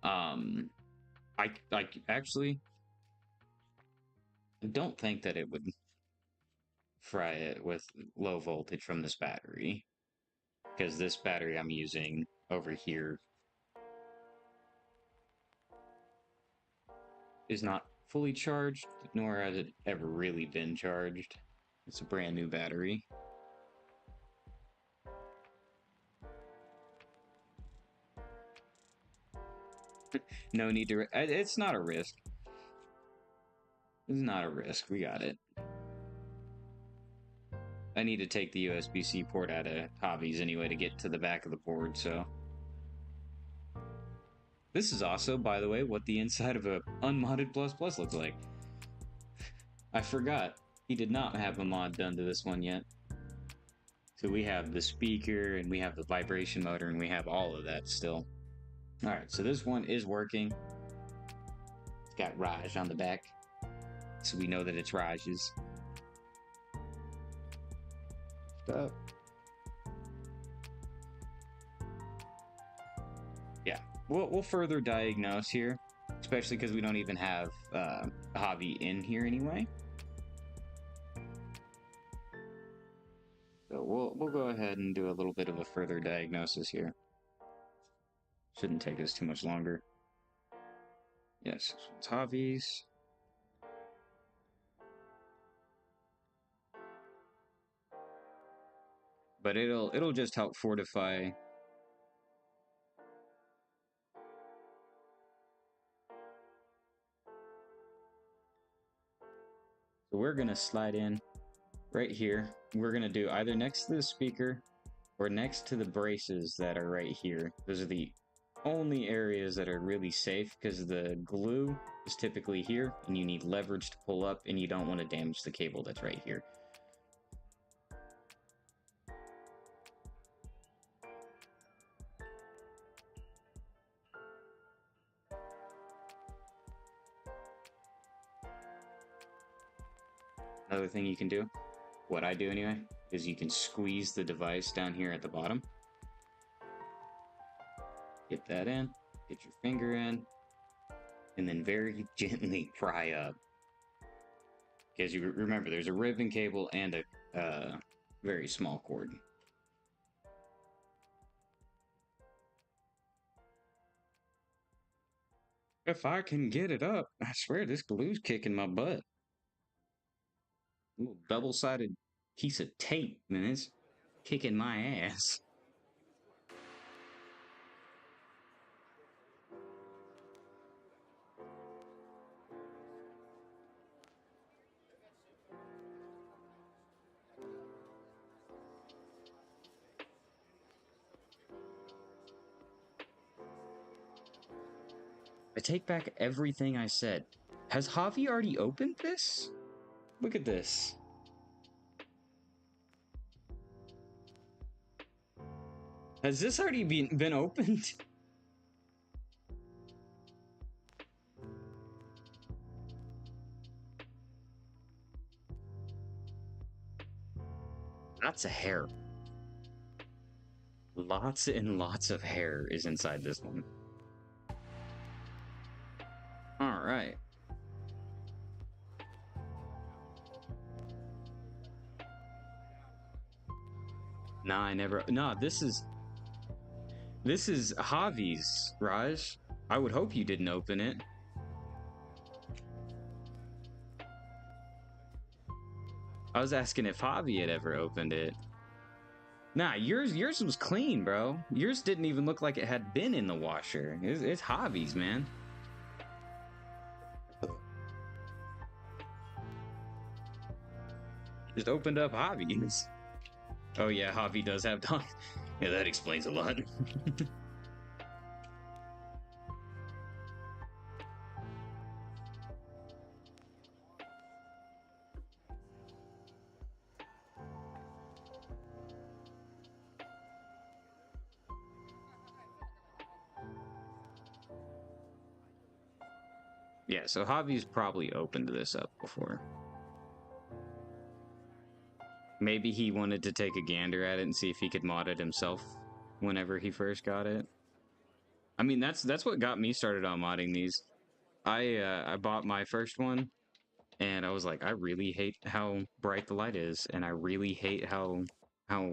I actually don't think that it would fry it with low voltage from this battery, because this battery I'm using over here is not fully charged, nor has it ever really been charged. It's a brand new battery. No need to... It's not a risk. It's not a risk. We got it. I need to take the USB-C port out of Hobbies anyway to get to the back of the board, so... This is also, by the way, what the inside of a unmodded plus plus looks like. I forgot. He did not have a mod done to this one yet. So we have the speaker, and we have the vibration motor, and we have all of that still. Alright, so this one is working. It's got Raj on the back. So we know that it's Raj's. Stop. Yeah, we'll further diagnose here, especially because we don't even have Hobby in here anyway. So we'll go ahead and do a little bit of a further diagnosis here. Shouldn't take us too much longer. Yes, this one's Hobbies. But it'll just help fortify. So we're gonna slide in right here. We're gonna do either next to the speaker or next to the braces that are right here. Those are the only areas that are really safe because the glue is typically here and you need leverage to pull up and you don't want to damage the cable that's right here. Another thing you can do, what I do anyway, is you can squeeze the device down here at the bottom. Get that in. Get your finger in, and then very gently pry up. Because you remember, there's a ribbon cable and a very small cord. If I can get it up, I swear this glue's kicking my butt. Little double-sided piece of tape, man, it's kicking my ass. I take back everything I said. Has Javi already opened this? Look at this. Has this already been opened? Lots of hair. Lots and lots of hair is inside this one. All right. Nah, I never. Nah, this is Javi's, Raj. I would hope you didn't open it. I was asking if Javi had ever opened it. Nah, yours was clean, bro. Yours didn't even look like it had been in the washer. It's Javi's, man. Just opened up Javi's. Oh yeah, Javi does have dogs. Yeah, that explains a lot. Yeah, so Javi's probably opened this up before. Maybe he wanted to take a gander at it and see if he could mod it himself whenever he first got it. I mean, that's what got me started on modding these. I bought my first one and I was like, I really hate how bright the light is, and I really hate how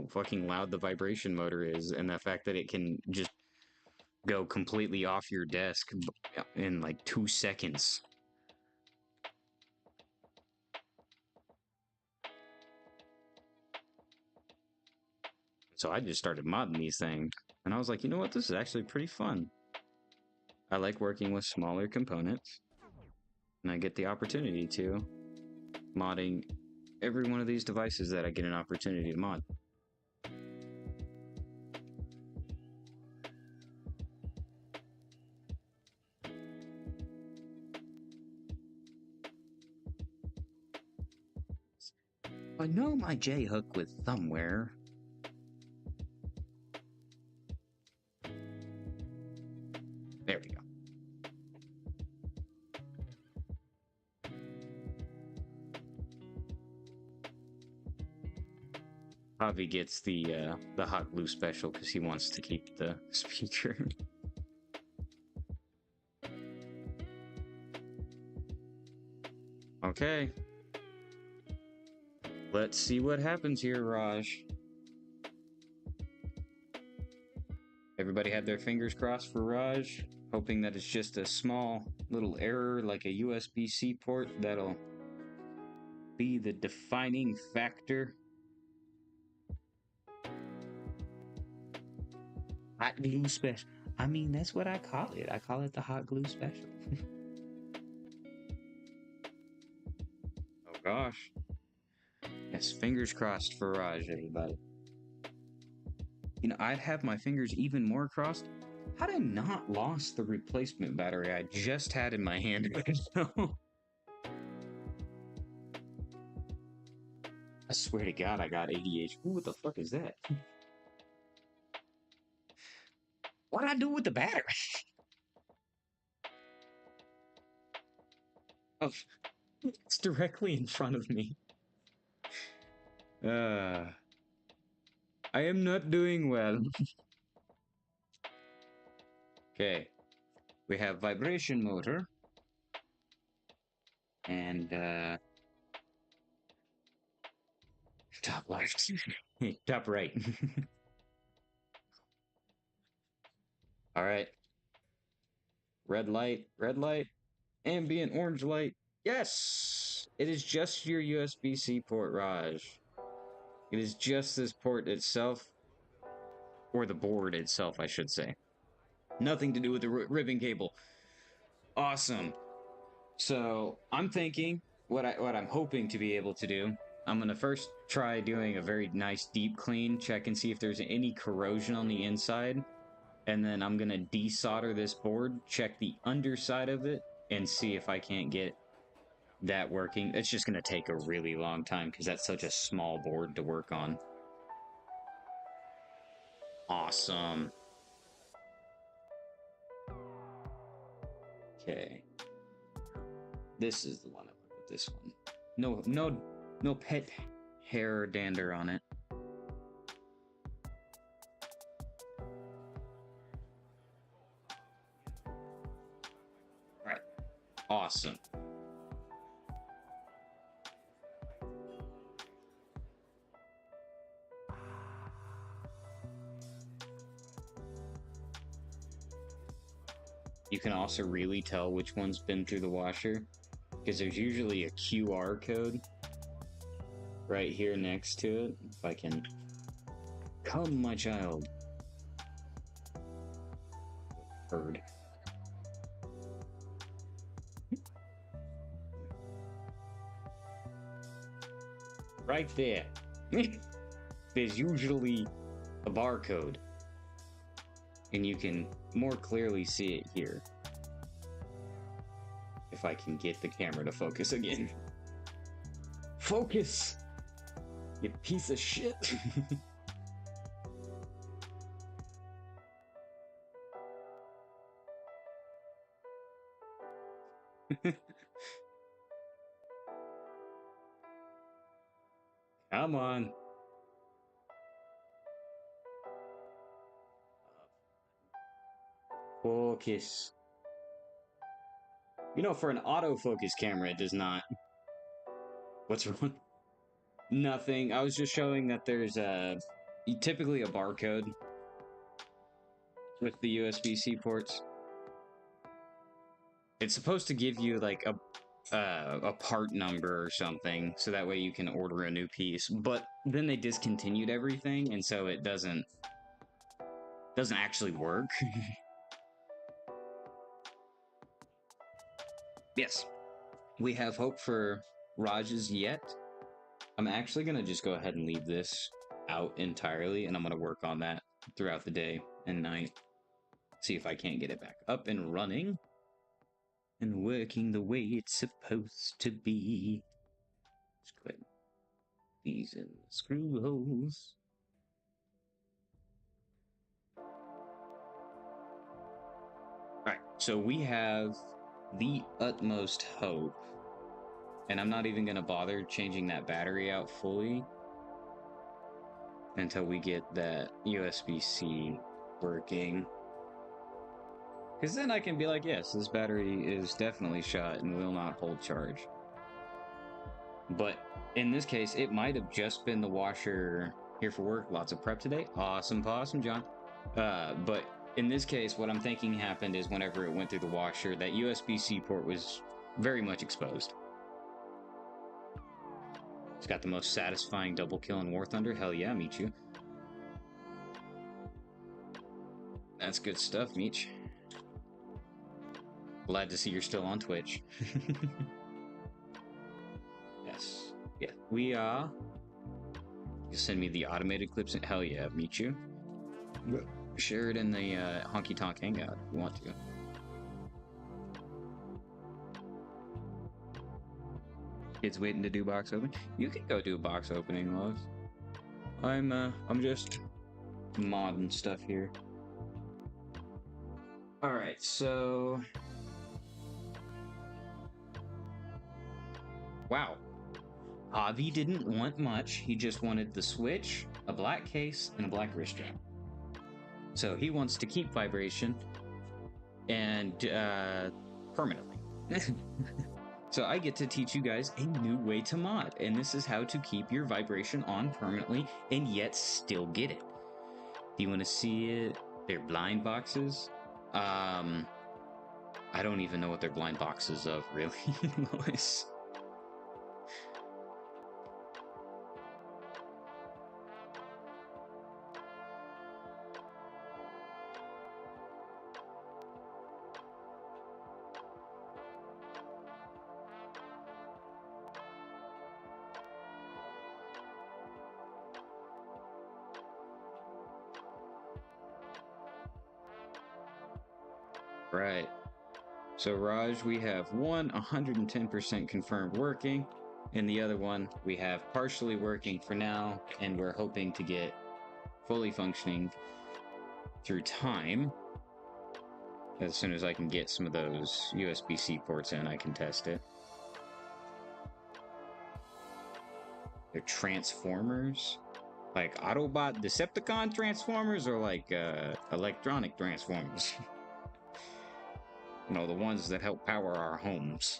fucking loud the vibration motor is, and the fact that it can just go completely off your desk in like 2 seconds. So I just started modding these things, and I was like, you know what, this is actually pretty fun. I like working with smaller components, and I get the opportunity to modding every one of these devices that I get an opportunity to mod. I know my J-hook with thumbwear. There we go. Javi gets the hot glue special because he wants to keep the speaker. Okay. Let's see what happens here, Raj. Everybody had their fingers crossed for Raj, hoping that it's just a small little error like a USB-C port that'll be the defining factor. Hot glue special. I mean, that's what I call it. I call it the hot glue special. Oh gosh. Yes, fingers crossed for Raj, everybody. You know, I'd have my fingers even more crossed had I not lost the replacement battery I just had in my hand right now. I swear to God, I got ADHD. What the fuck is that? What'd I do with the battery? Oh, it's directly in front of me. I am not doing well. Okay. We have vibration motor. And, top left. Top right. Alright. Red light, ambient orange light. Yes! It is just your USB-C port, Raj. It is just this port itself, or the board itself, I should say. Nothing to do with the ribbon cable. Awesome. So I'm thinking what I'm hoping to be able to do. I'm gonna first try doing a very nice deep clean, check and see if there's any corrosion on the inside, and then I'm gonna desolder this board, check the underside of it, and see if I can't get that working. It's just gonna take a really long time because that's such a small board to work on. Awesome. Okay. This is the one. This one. No pet hair or dander on it. Right. Awesome. You can also really tell which one's been through the washer, because there's usually a QR code right here next to it. If I can... Come, my child. Bird. Right there. There's usually a barcode, and you can more clearly see it here. If I can get the camera to focus again. Focus! You piece of shit! Come on. Focus. You know, for an autofocus camera, it does not. What's wrong? Nothing. I was just showing that there's typically a barcode with the USB-C ports. It's supposed to give you like a part number or something, so that way you can order a new piece. But then they discontinued everything, and so it doesn't actually work. Yes, we have hope for Raj's yet. I'm actually gonna just go ahead and leave this out entirely, and I'm gonna work on that throughout the day and night. See if I can't get it back up and running and working the way it's supposed to be. Just go ahead and these in the screw holes. Alright, so we have the utmost hope, and I'm not even going to bother changing that battery out fully until we get that USB-C working. Because then I can be like, yes, this battery is definitely shot and will not hold charge. But in this case, it might have just been the washer. Here for work, lots of prep today. Awesome possum, John. But in this case, what I'm thinking happened is whenever it went through the washer, that USB-C port was very much exposed. It's got the most satisfying double kill in War Thunder. Hell yeah, Michu. That's good stuff, Meech. Glad to see you're still on Twitch. Yes. Yeah, we are. You send me the automated clips. Hell yeah, Michu. Share it in the Honky Tonk Hangout if you want to. Kids waiting to do box opening. You can go do a box opening, Loves. I'm just modding stuff here. Alright, so... Wow. Avi didn't want much. He just wanted the Switch, a black case, and a black wrist strap. So he wants to keep vibration, and permanently. So I get to teach you guys a new way to mod, and this is how to keep your vibration on permanently and yet still get it. Do you want to see it? They're blind boxes. I don't even know what they're blind boxes of, really, Lois. Right. So Raj, we have one 110% confirmed working, and the other one we have partially working for now, and we're hoping to get fully functioning through time. As soon as I can get some of those USB-C ports in, I can test it. They're transformers, like Autobot Decepticon transformers, or like electronic transformers. You know, the ones that help power our homes.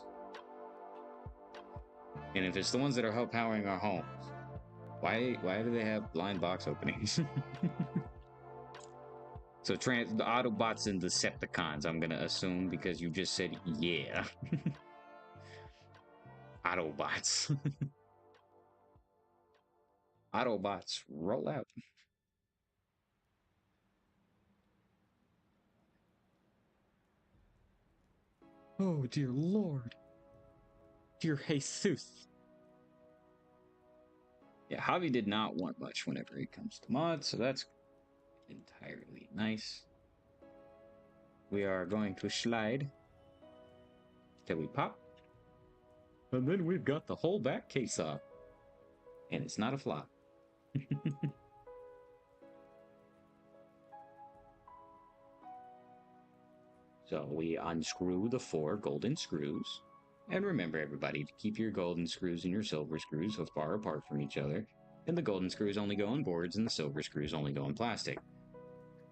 And if it's the ones that are help powering our homes, why do they have blind box openings? So the Autobots and Decepticons, I'm gonna assume, because you just said yeah. Autobots. Autobots, roll out. Oh, dear Lord. Dear Jesus. Yeah, Javi did not want much whenever it comes to mods, so that's entirely nice. We are going to slide till we pop. And then we've got the whole back case off. And it's not a flop. So we unscrew the 4 golden screws. And remember, everybody, to keep your golden screws and your silver screws as far apart from each other. And the golden screws only go on boards, and the silver screws only go on plastic.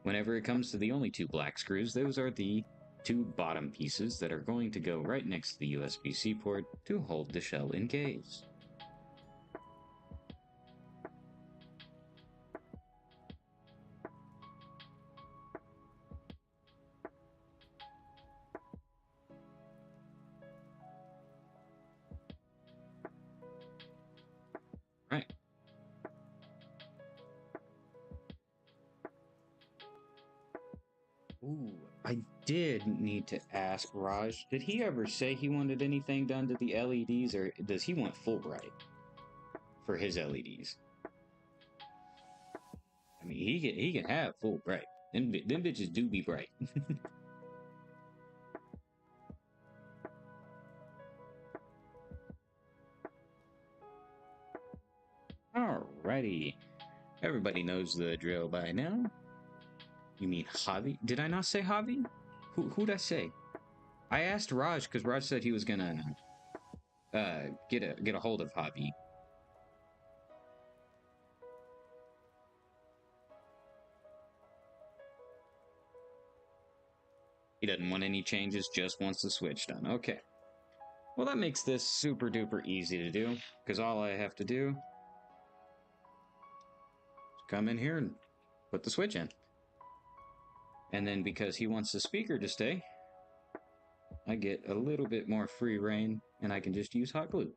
Whenever it comes to the only 2 black screws, those are the 2 bottom pieces that are going to go right next to the USB-C port to hold the shell in case. Right. Ooh, I did need to ask Raj, did he ever say he wanted anything done to the LEDs, or does he want full bright for his LEDs? I mean, he can have full bright. Them bitches do be bright. Alrighty. Everybody knows the drill by now. You mean Javi? Did I not say Javi? Who'd I say? I asked Raj because Raj said he was gonna get a hold of Javi. He doesn't want any changes, just wants the switch done. Okay. Well, that makes this super duper easy to do, because all I have to do is come in here and put the switch in. And then because he wants the speaker to stay, I get a little bit more free reign, and I can just use hot glue.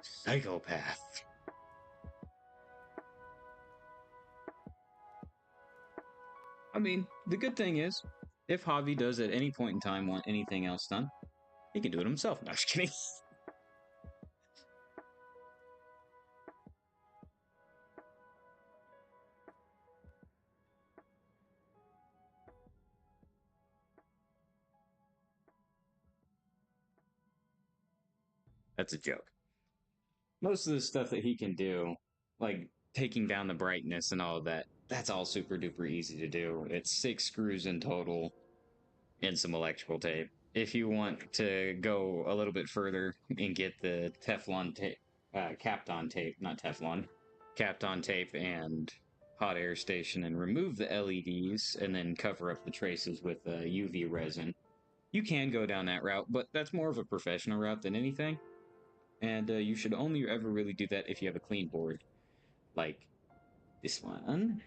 Psychopath. I mean, the good thing is, if Javi does at any point in time want anything else done, he can do it himself. No, I'm just kidding. That's a joke. Most of the stuff that he can do, like taking down the brightness and all of that, that's all super duper easy to do. It's 6 screws in total and some electrical tape. If you want to go a little bit further and get the Teflon tape, Kapton tape, not Teflon, Kapton tape and hot air station and remove the LEDs and then cover up the traces with UV resin. You can go down that route, but that's more of a professional route than anything. And you should only ever really do that if you have a clean board. Like this one.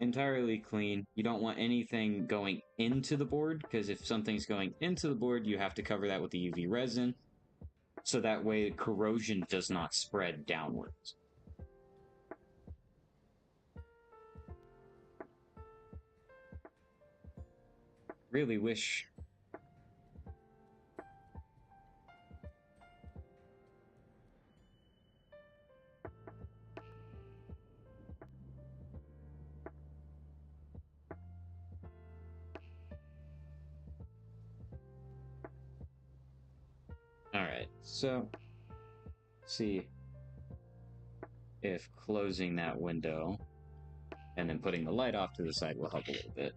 Entirely clean. You don't want anything going into the board, because if something's going into the board, you have to cover that with the UV resin. So that way corrosion does not spread downwards. Really wish. Alright, so see if closing that window and then putting the light off to the side will help a little bit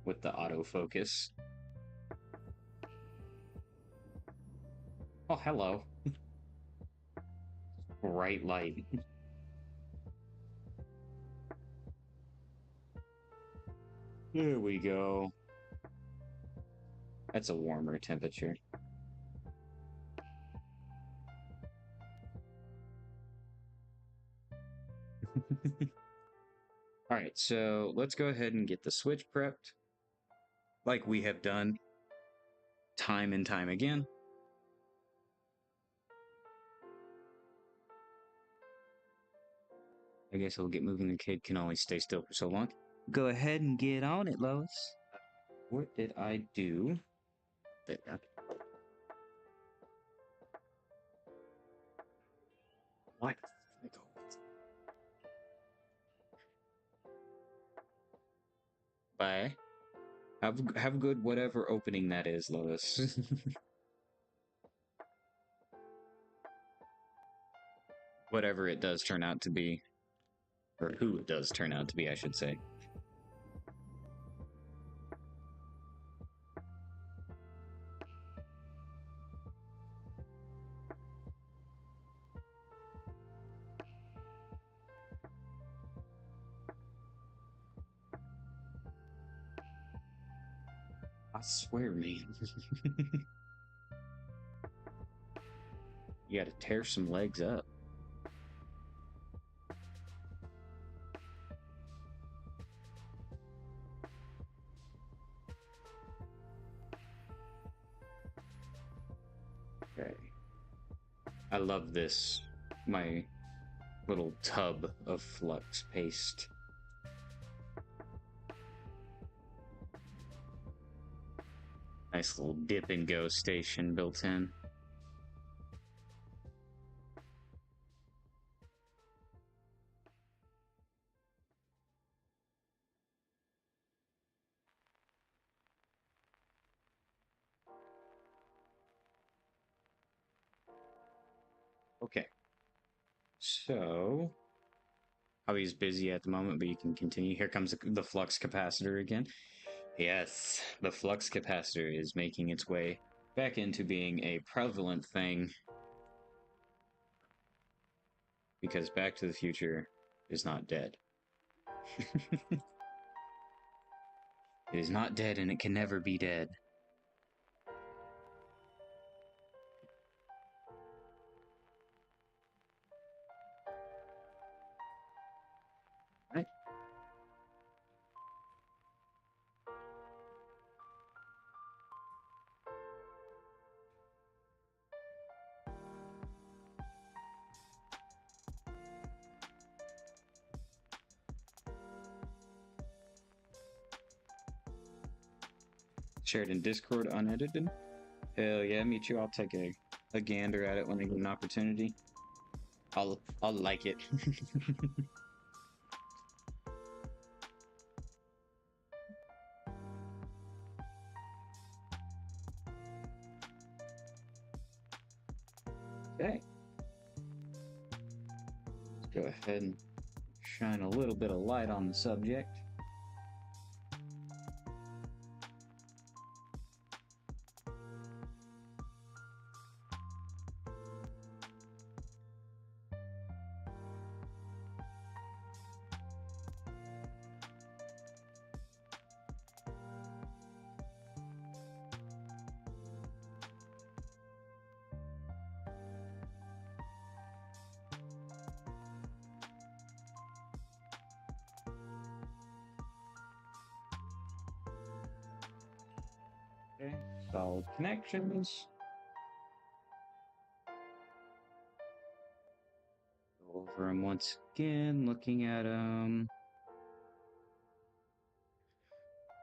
with the autofocus. Oh, hello. Bright light. There we go. That's a warmer temperature. Alright, so let's go ahead and get the switch prepped, like we have done time and time again. I guess I'll get moving. The kid can only stay still for so long. Go ahead and get on it, Lois. What did I do? There. What? Bye. Have good whatever opening that is, Lois. Whatever it does turn out to be. Or who it does turn out to be, I should say. I swear, man. You gotta tear some legs up. Okay. I love this. My little tub of flux paste. Nice little dip and go station built in. Okay. So, Hobby's busy at the moment, but you can continue. Here comes the flux capacitor again. Yes, the flux capacitor is making its way back into being a prevalent thing. Because Back to the Future is not dead. It is not dead, and it can never be dead. Right? Shared in Discord unedited? Hell yeah, me too. I'll take a gander at it when I get an opportunity. I'll like it. Okay. Let's go ahead and shine a little bit of light on the subject. Okay, solid connections. Go over them once again, looking at them.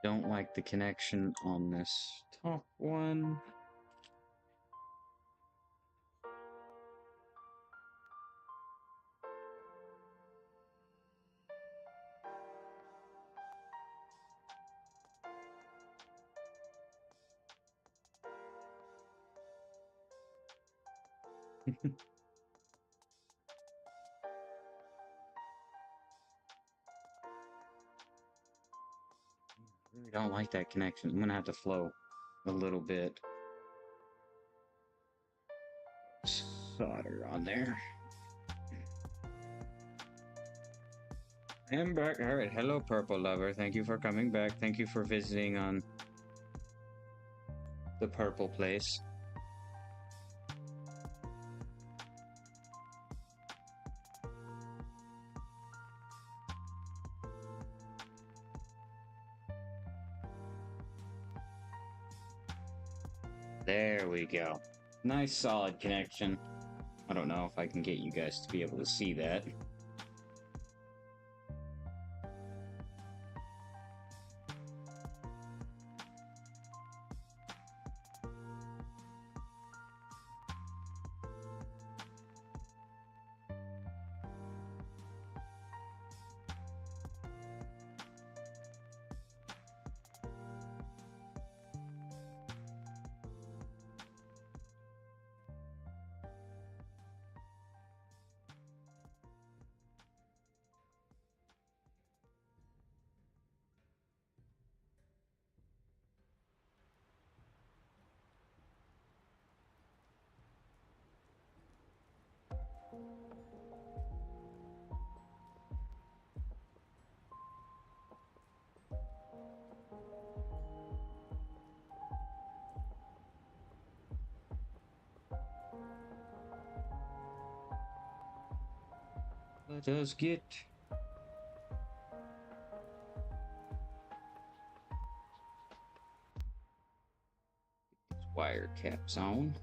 Don't like the connection on this top one. Really don't like that connection. I'm gonna have to flow a little bit. Solder on there. I am back. All right. Hello, Purple Lover. Thank you for coming back. Thank you for visiting on the Purple Place. There we go. Nice solid connection. I don't know if I can get you guys to be able to see that. Let us get these wire caps on.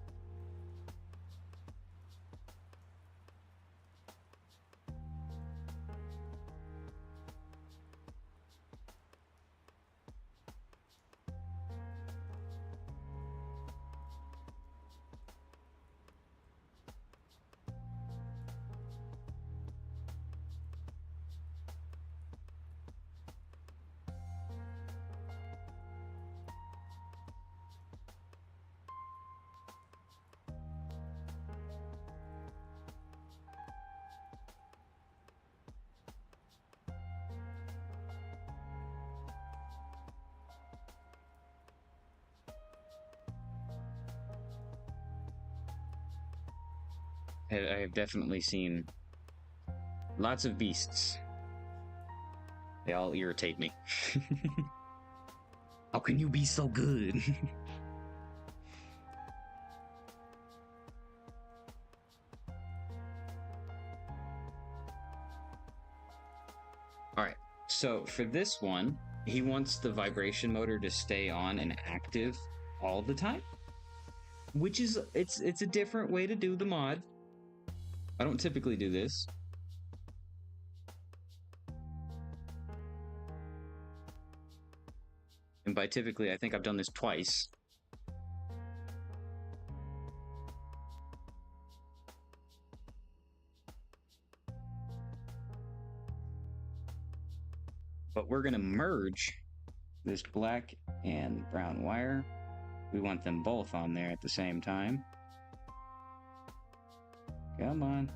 I have definitely seen lots of beasts. They all irritate me. How can you be so good? Alright, so for this one, he wants the vibration motor to stay on and active all the time. Which is, it's a different way to do the mod. I don't typically do this. And by typically, I think I've done this twice. But we're going to merge this black and brown wire. We want them both on there at the same time. Come on.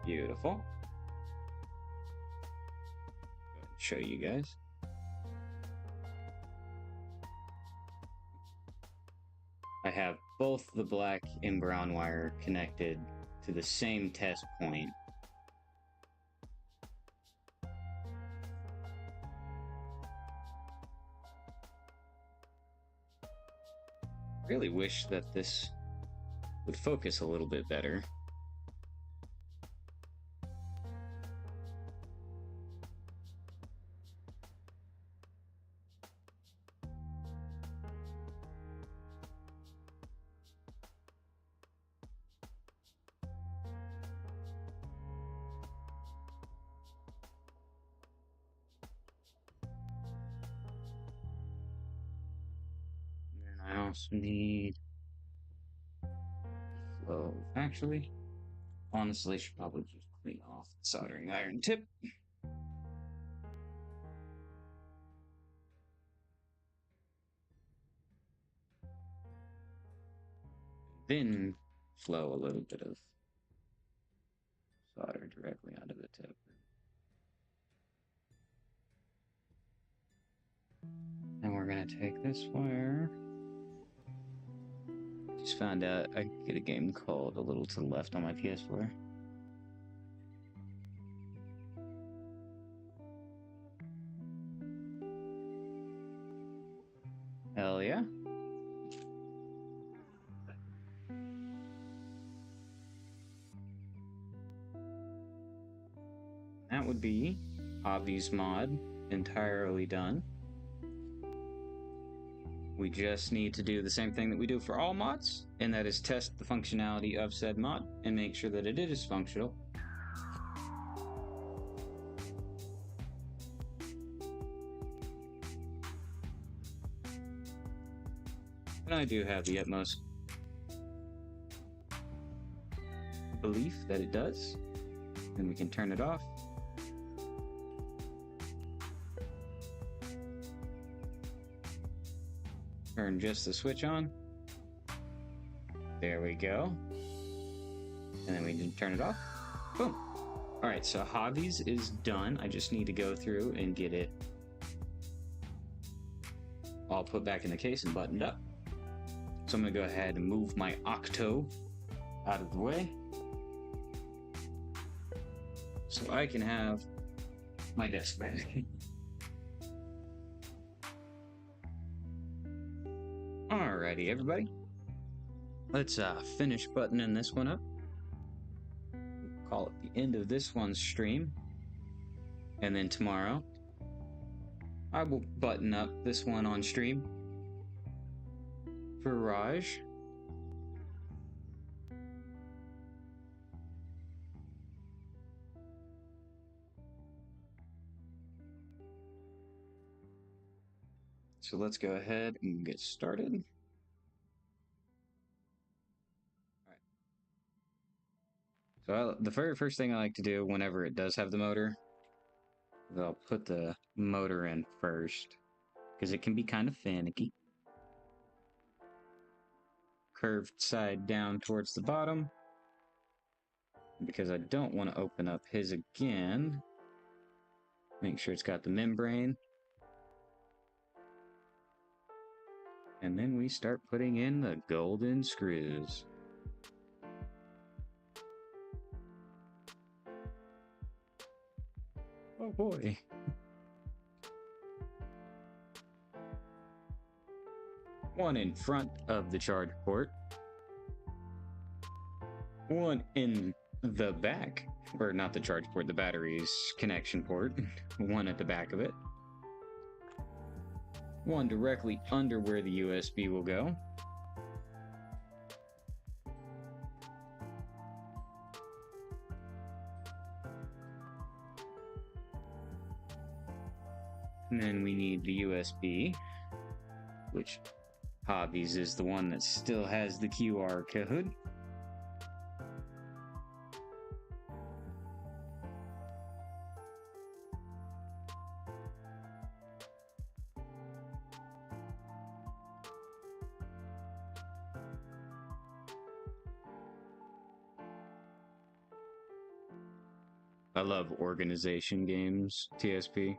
Beautiful. Go ahead and show you guys. I have both the black and brown wire connected to the same test point. Really wish that this would focus a little bit better. And I also need flow. Actually, honestly, I should probably just clean off the soldering iron tip. Then flow a little bit of solder directly onto the tip. And we're gonna take this wire. Just found out I could get a game called A Little to the Left on my PS4. Hell yeah. That would be Hobbies mod entirely done. We just need to do the same thing that we do for all mods, and that is test the functionality of said mod and make sure that it is functional. And I do have the utmost belief that it does. Then we can turn it off. Turn just the switch on. There we go. And then we can turn it off. Boom. All right, so Hobbies is done. I just need to go through and get it all put back in the case and buttoned up. So I'm gonna go ahead and move my Octo out of the way so I can have my desk back. Alrighty, everybody. Let's finish buttoning this one up. Call it the end of this one's stream. And then tomorrow, I will button up this one on stream for Raj. So let's go ahead and get started. All right. So the very first thing I like to do whenever it does have the motor is I'll put the motor in first, because it can be kind of finicky. Curved side down towards the bottom, because I don't want to open up his again. Make sure it's got the membrane. And then we start putting in the golden screws. Oh boy. One in front of the charge port. One in the back, or not the charge port, the battery's connection port. One at the back of it. One directly under where the USB will go. And then we need the USB, which Hobbies is the one that still has the QR code. I love organization games, TSP.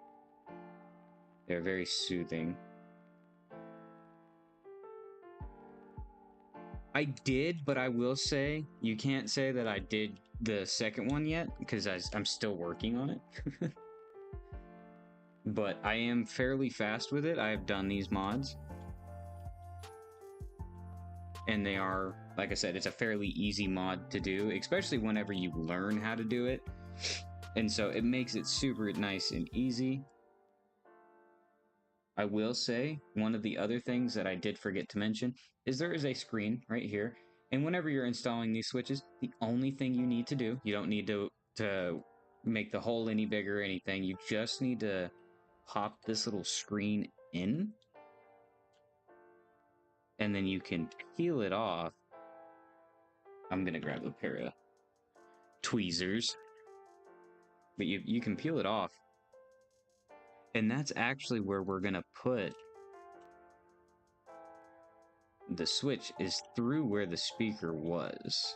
They're very soothing. I did, but I will say, you can't say that I did the second one yet, because I'm still working on it. But I am fairly fast with it. I have done these mods. And they are like I said, it's a fairly easy mod to do, especially whenever you learn how to do it. And so it makes it super nice and easy. I will say, one of the other things that I did forget to mention is there is a screen right here. And whenever you're installing these switches, the only thing you need to do, you don't need to make the hole any bigger or anything. You just need to pop this little screen in, and then you can peel it off. I'm gonna grab a pair of tweezers, but you can peel it off, and that's actually where we're gonna put the switch, is through where the speaker was.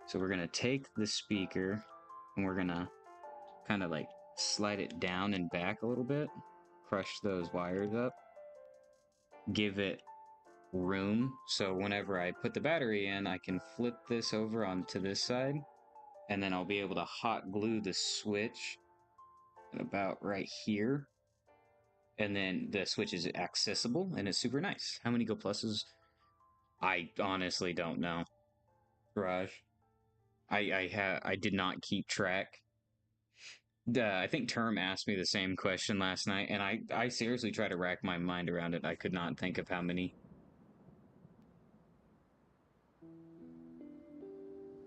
So we're gonna take the speaker and we're gonna kind of like slide it down and back a little bit, crush those wires up, give it room. So whenever I put the battery in, I can flip this over onto this side, and then I'll be able to hot glue the switch about right here. And then the switch is accessible and it's super nice. How many Go Pluses? I honestly don't know. Raj. I did not keep track. I think Term asked me the same question last night, and I seriously tried to rack my mind around it. I could not think of how many.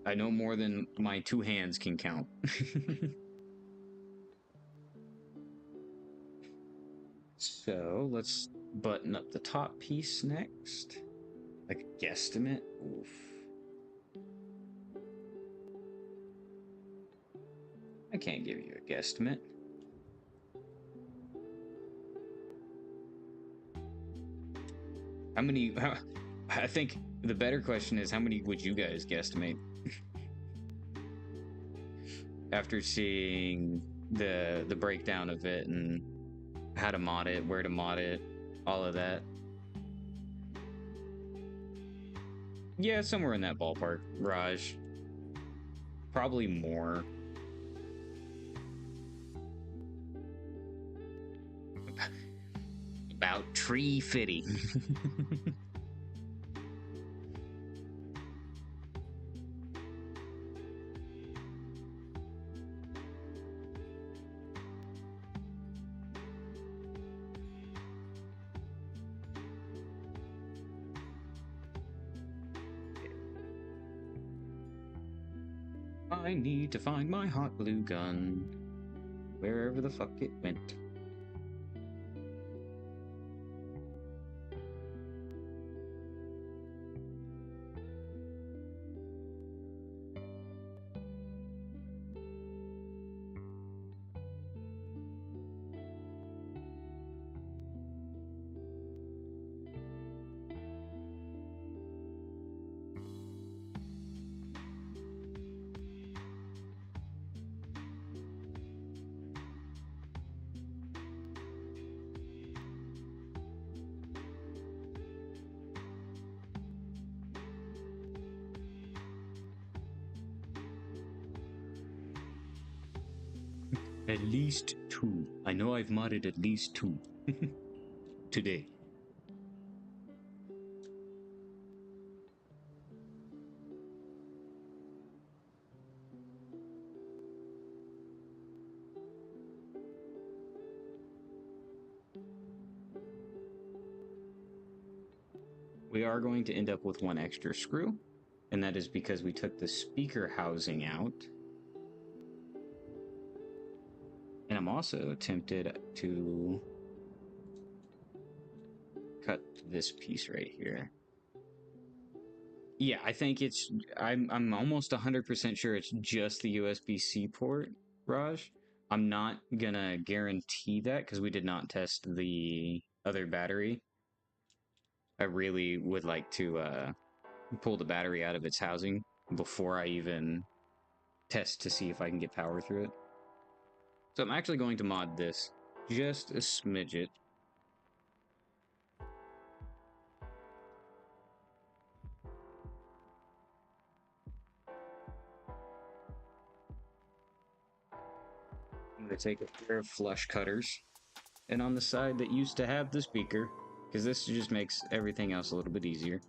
I know more than my two hands can count. So let's button up the top piece next. Like a guesstimate. Oof. I can't give you a guesstimate. How many? I think the better question is, how many would you guys guesstimate? After seeing the breakdown of it and how to mod it, where to mod it, all of that. Yeah, somewhere in that ballpark, Raj. Probably more. About tree fitting. I need to find my hot glue gun, wherever the fuck it went. At least 2. I know I've modded at least 2 today. We are going to end up with 1 extra screw, and that is because we took the speaker housing out. And I'm also tempted to cut this piece right here. Yeah, I think it's, I'm almost 100% sure it's just the USB-C port, Raj. I'm not gonna guarantee that because we did not test the other battery. I really would like to pull the battery out of its housing before I even test to see if I can get power through it. So I'm actually going to mod this just a smidget. I'm going to take a pair of flush cutters. and on the side that used to have the speaker, because this just makes everything else a little bit easier.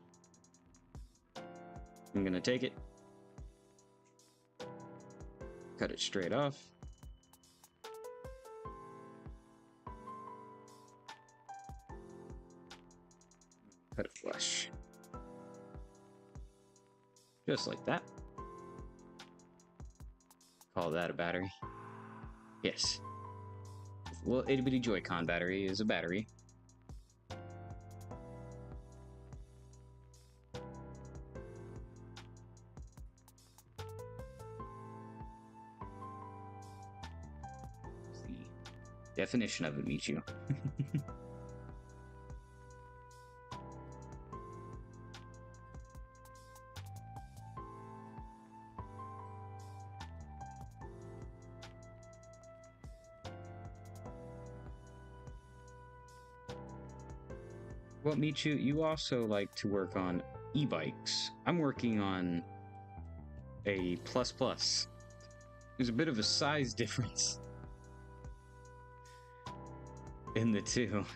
I'm gonna take it, cut it straight off. Cut it flush. Just like that. Call that a battery. Yes. Well, itty bitty Joy-Con battery is a battery. The definition of it, Michu. Well, Michu, you also like to work on e-bikes. I'm working on a plus plus. There's a bit of a size difference in the two.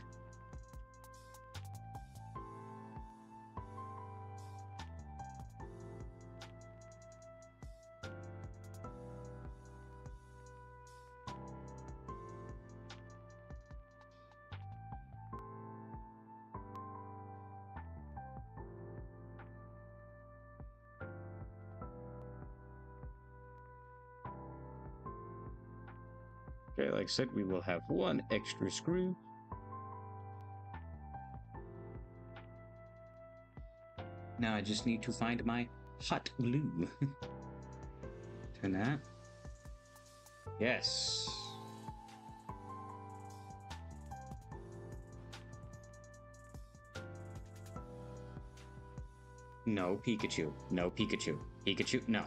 Okay, like I said, we will have one extra screw. Now I just need to find my hot glue. Turn that. Yes. No, Pikachu. No, Pikachu. Pikachu, no.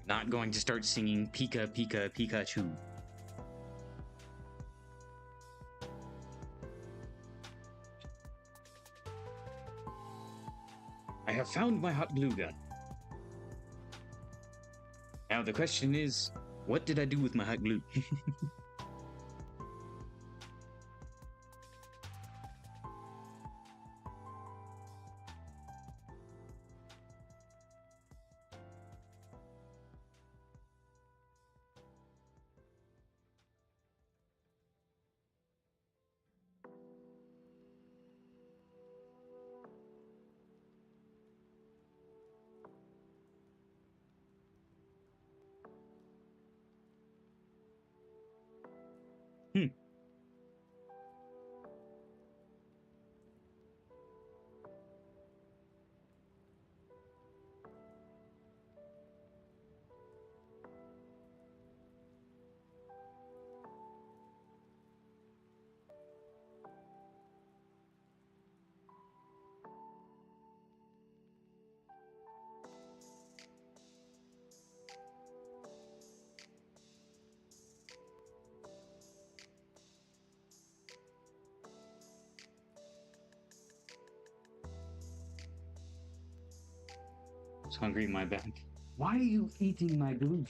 Not going to start singing Pika, Pika, Pikachu. I have found my hot glue gun. Now the question is, what did I do with my hot glue? I was hungry in my back. Why are you eating my glue?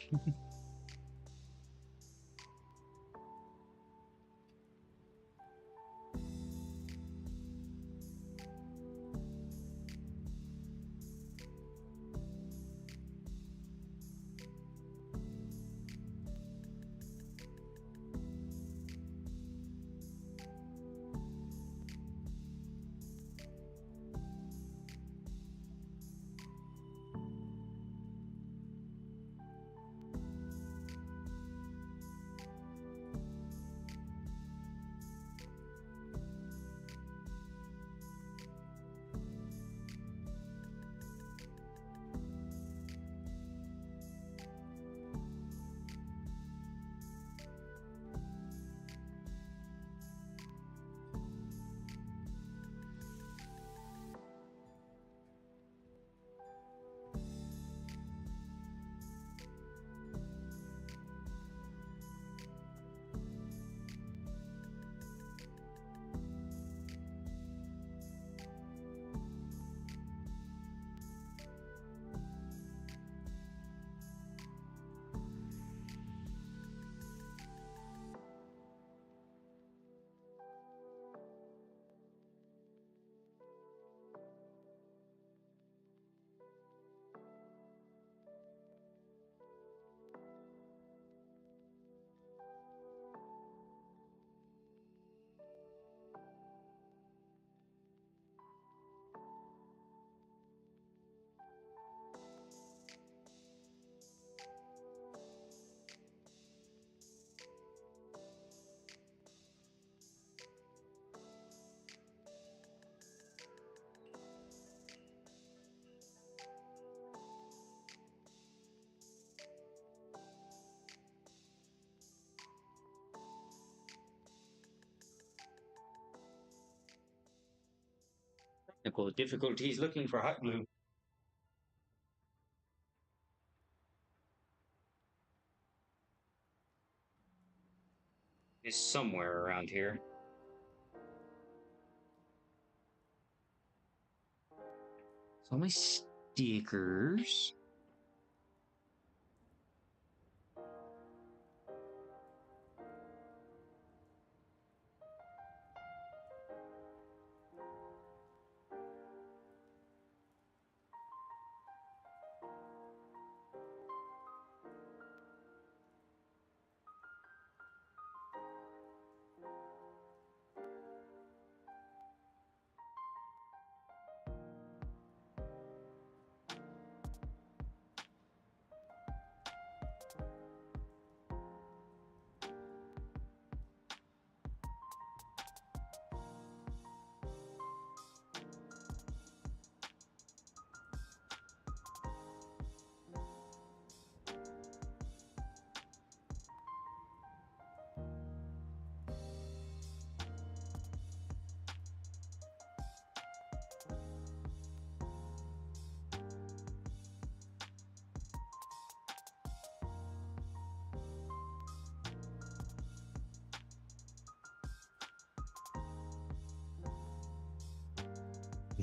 Technical difficulties looking for hot glue. Is somewhere around here. So my stickers.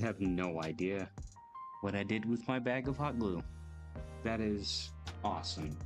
You have no idea what I did with my bag of hot glue. That is awesome.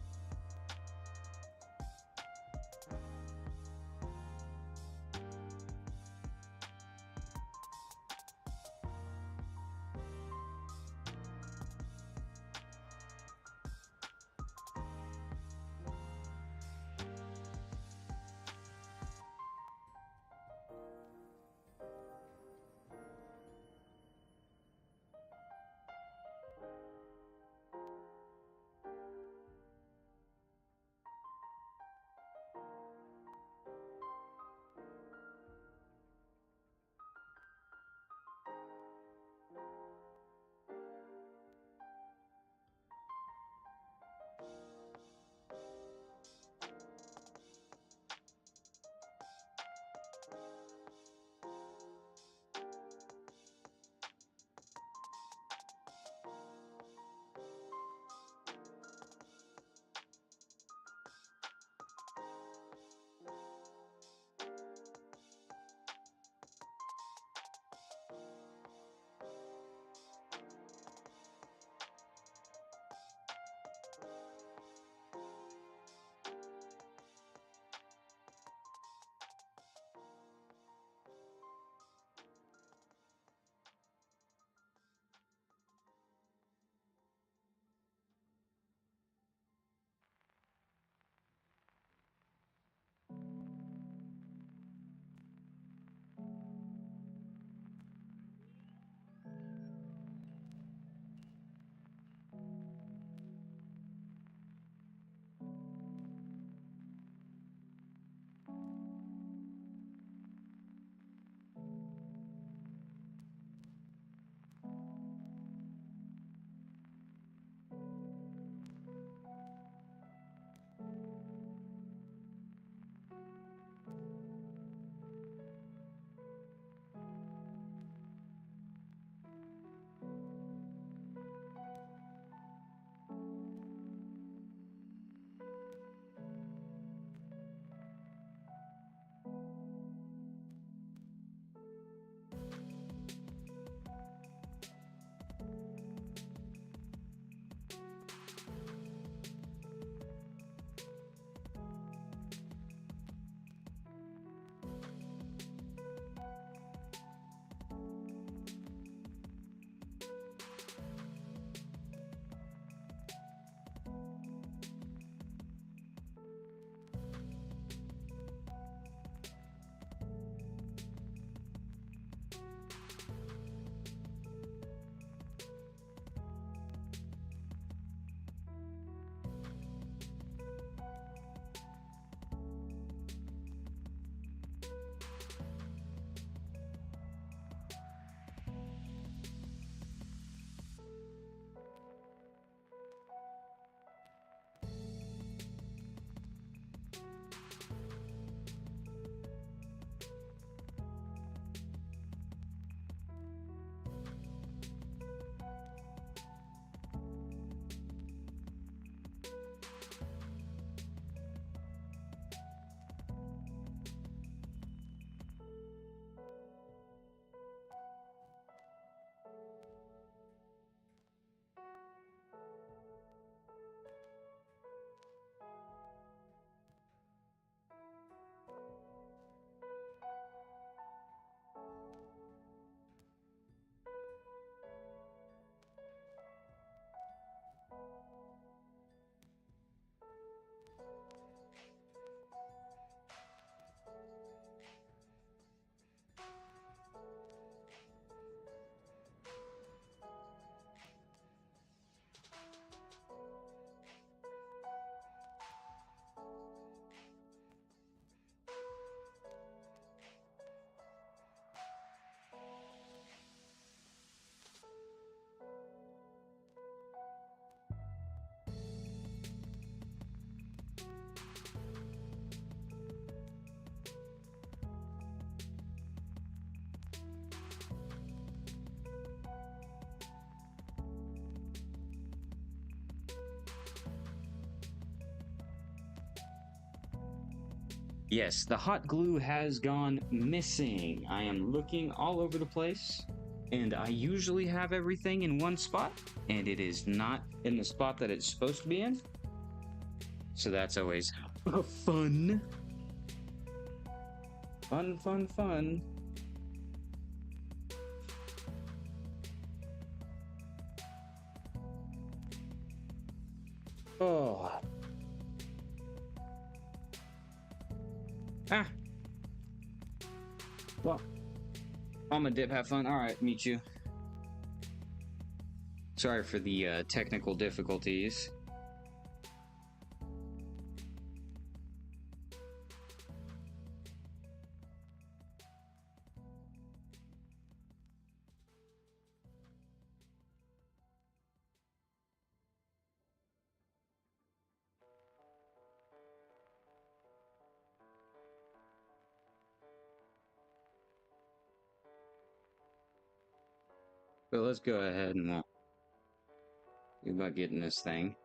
Yes, the hot glue has gone missing. I am looking all over the place, and I usually have everything in one spot, and it is not in the spot that it's supposed to be in. So that's always fun. Fun, fun, fun. Oh. Ah. Well, I'm a dip, have fun. All right, meet you. Sorry for the technical difficulties. So let's go ahead and see about getting this thing.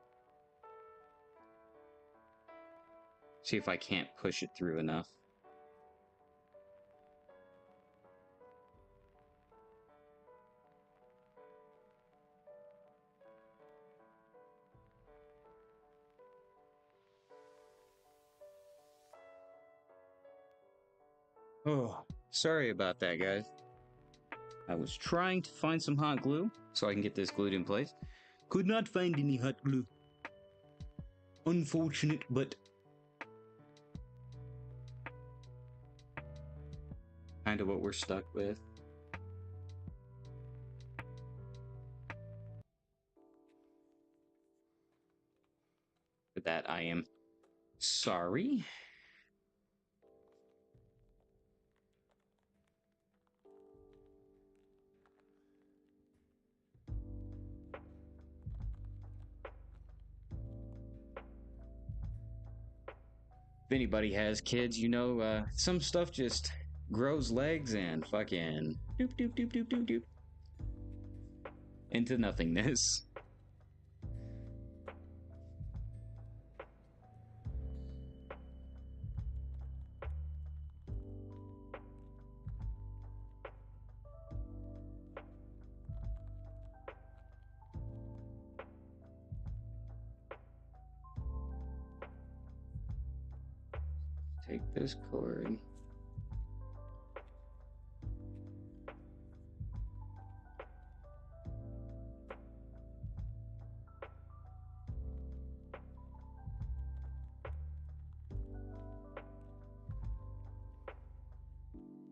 See if I can't push it through enough. Oh, sorry about that, guys. I was trying to find some hot glue so I can get this glued in place. Could not find any hot glue. Unfortunate, but kind of what we're stuck with. For that, I am sorry. If anybody has kids, you know, some stuff just grows legs and fucking doop doop doop doop doop doop into nothingness. Take this cord.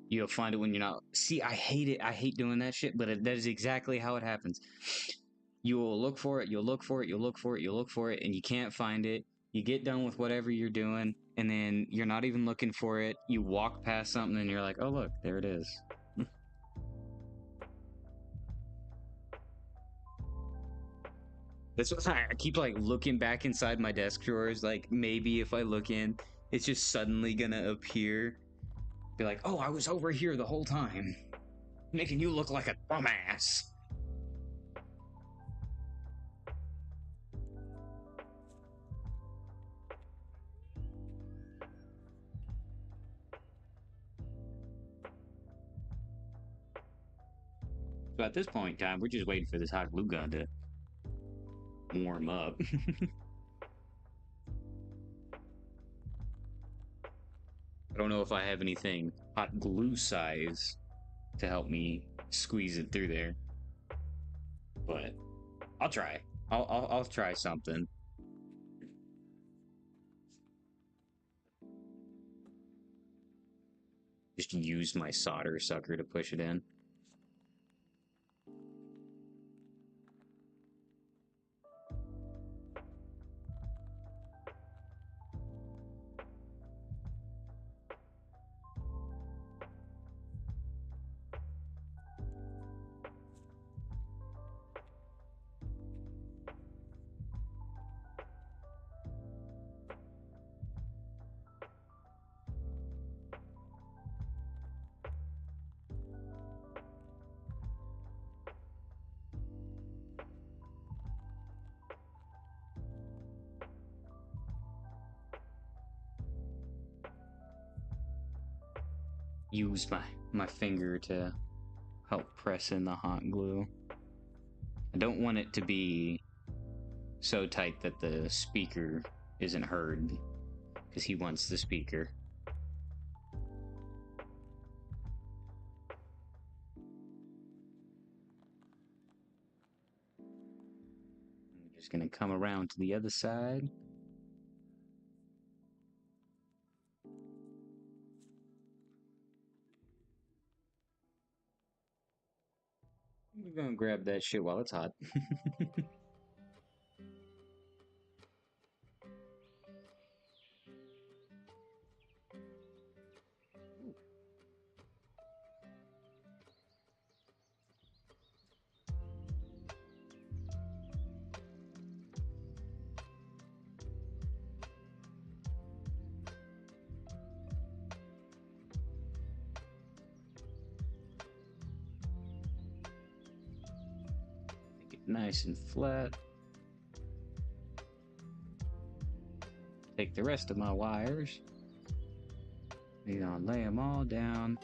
You'll find it when you're not. See, I hate it. I hate doing that shit, but that is exactly how it happens. You will look for it, you'll look for it, you'll look for it, you'll look for it, and you can't find it. You get done with whatever you're doing, and then you're not even looking for it. You walk past something, and you're like, oh, look, there it is. That's what I keep like looking back inside my desk drawers. Like maybe if I look in, it's just suddenly gonna appear. Be like, oh, I was over here the whole time, making you look like a dumbass. So at this point in time, we're just waiting for this hot glue gun to warm up. I don't know if I have anything hot glue size to help me squeeze it through there, but I'll try. I'll try something. Just use my solder sucker to push it in. use my finger to help press in the hot glue. I don't want it to be so tight that the speaker isn't heard, because he wants the speaker. I'm just gonna come around to the other side. We're gonna grab that shit while it's hot. Make it nice and flat. Take the rest of my wires. We're gonna lay them all down.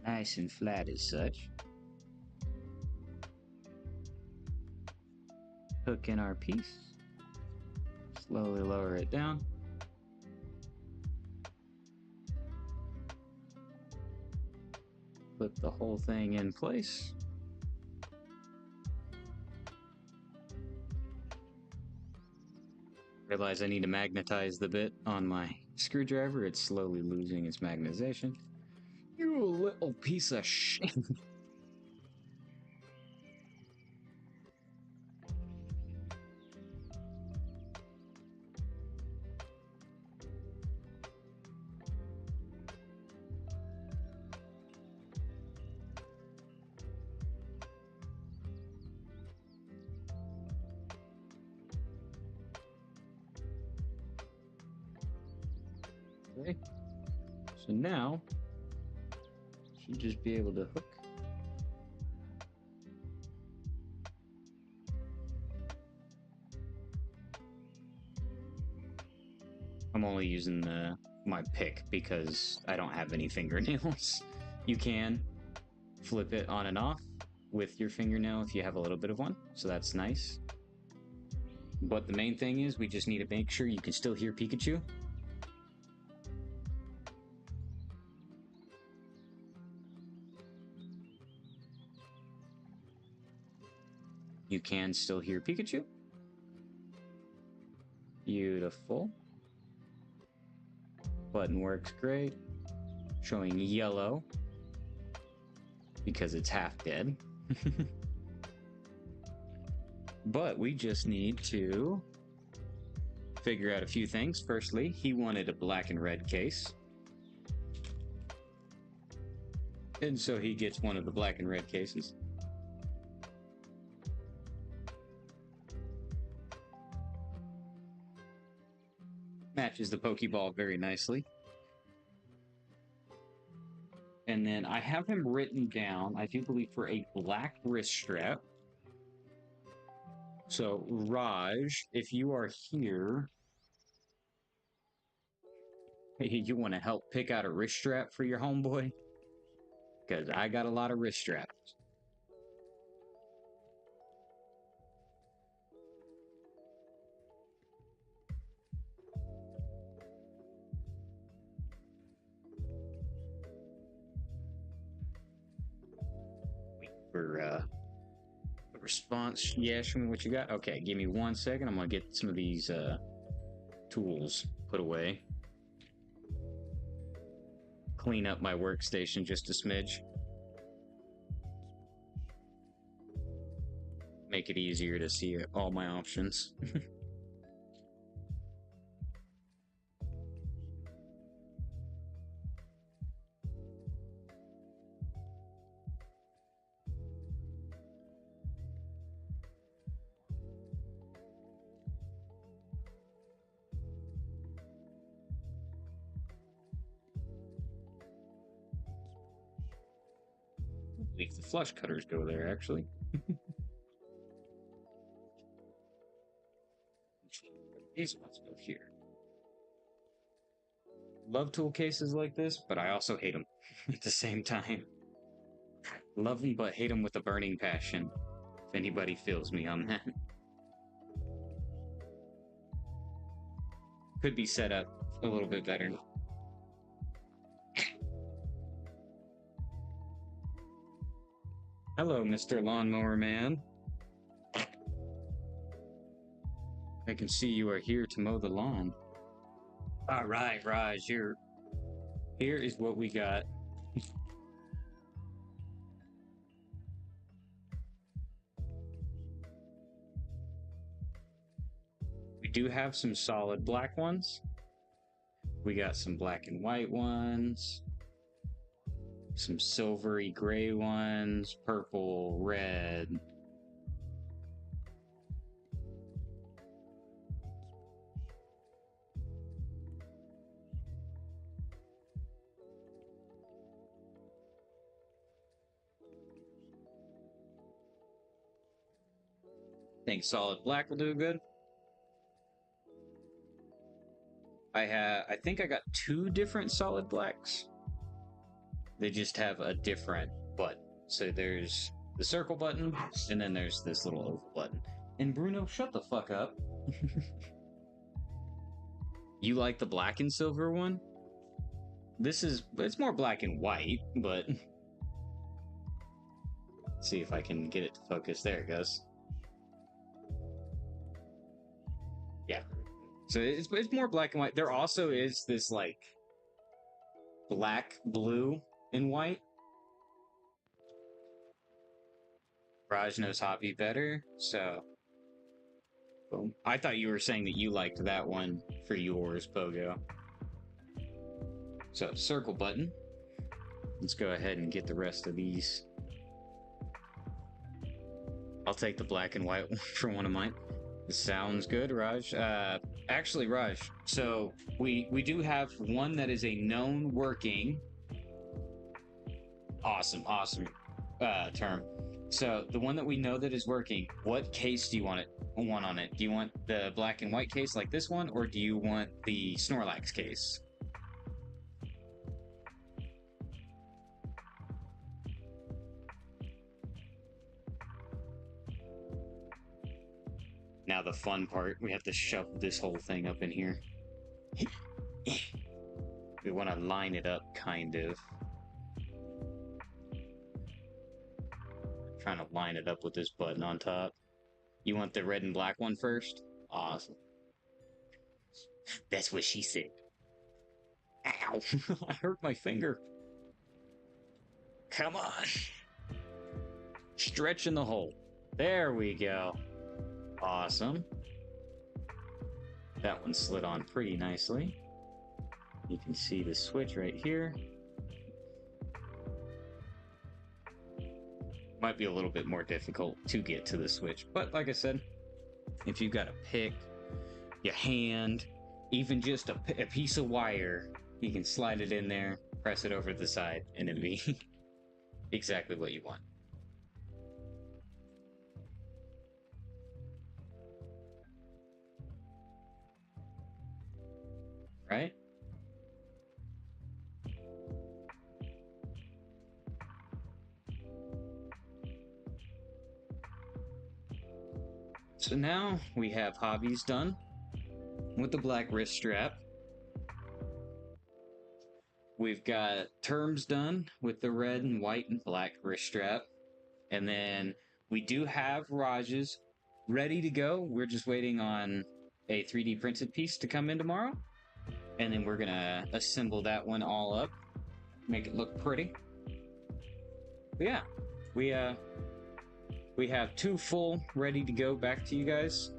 Nice and flat as such. Hook in our piece. Slowly lower it down. Put the whole thing in place. Realize I need to magnetize the bit on my screwdriver. It's slowly losing its magnetization. You little piece of shit. Okay. So now, should just be able to hook. I'm only using my pick because I don't have any fingernails. You can flip it on and off with your fingernail if you have a little bit of one, so that's nice. But the main thing is we just need to make sure you can still hear Pikachu. You can still hear Pikachu. Beautiful. Button works great. Showing yellow because it's half dead. But we just need to figure out a few things. Firstly, he wanted a black and red case. And so he gets one of the black and red cases. Matches the Pokeball very nicely. And then I have him written down, I do believe, for a black wrist strap. So, Raj, if you are here, you want to help pick out a wrist strap for your homeboy? Because I got a lot of wrist straps. Wait for a response. Yeah, show me what you got. Okay, give me 1 second. I'm going to get some of these tools put away. Clean up my workstation just a smidge. Make it easier to see all my options. Leave the flush cutters go there, actually. These ones go here. love tool cases like this, but I also hate them at the same time. Love them, but hate them with a burning passion. If anybody feels me on that. Could be set up a little bit better. Hello, Mr. Lawnmower Man. I can see you are here to mow the lawn. All right, Raj, here is what we got. We do have some solid black ones. We got some black and white ones, some silvery gray ones, purple, red. Think solid black will do good. I think I got 2 different solid blacks. They just have a different button. So there's the circle button, and then there's this little oval button. And Bruno, shut the fuck up. You like the black and silver one? It's more black and white, but let's see if I can get it to focus. There it goes. Yeah. So it's more black and white. There also is this like black, blue, and white. Raj knows hobby better, so boom. I thought you were saying that you liked that one for yours, Pogo. So circle button. Let's go ahead and get the rest of these. I'll take the black and white one for one of mine. Sounds good, Raj. Actually, Raj, so we do have one that is a known working. Awesome term. So the one that we know that is working, what case do you want on it? Do you want the black and white case like this one, or do you want the Snorlax case? Now the fun part, we have to shove this whole thing up in here. We want to line it up, kind of. Trying to line it up with this button on top. You want the red and black one first? Awesome. That's what she said. Ow! I hurt my finger. Come on. Stretch in the hole. There we go. Awesome. That one slid on pretty nicely. You can see the switch right here. Might be a little bit more difficult to get to the switch, but like I said, if you've got a pick, your hand, even just a piece of wire, you can slide it in there, press it over to the side, and it'll be exactly what you want. Right? So now we have hobbies done with the black wrist strap. We've got terms done with the red and white and black wrist strap. And then we do have Raj's ready to go. We're just waiting on a 3D printed piece to come in tomorrow. And then we're going to assemble that one all up, make it look pretty. But yeah, we have 2 full ready to go back to you guys,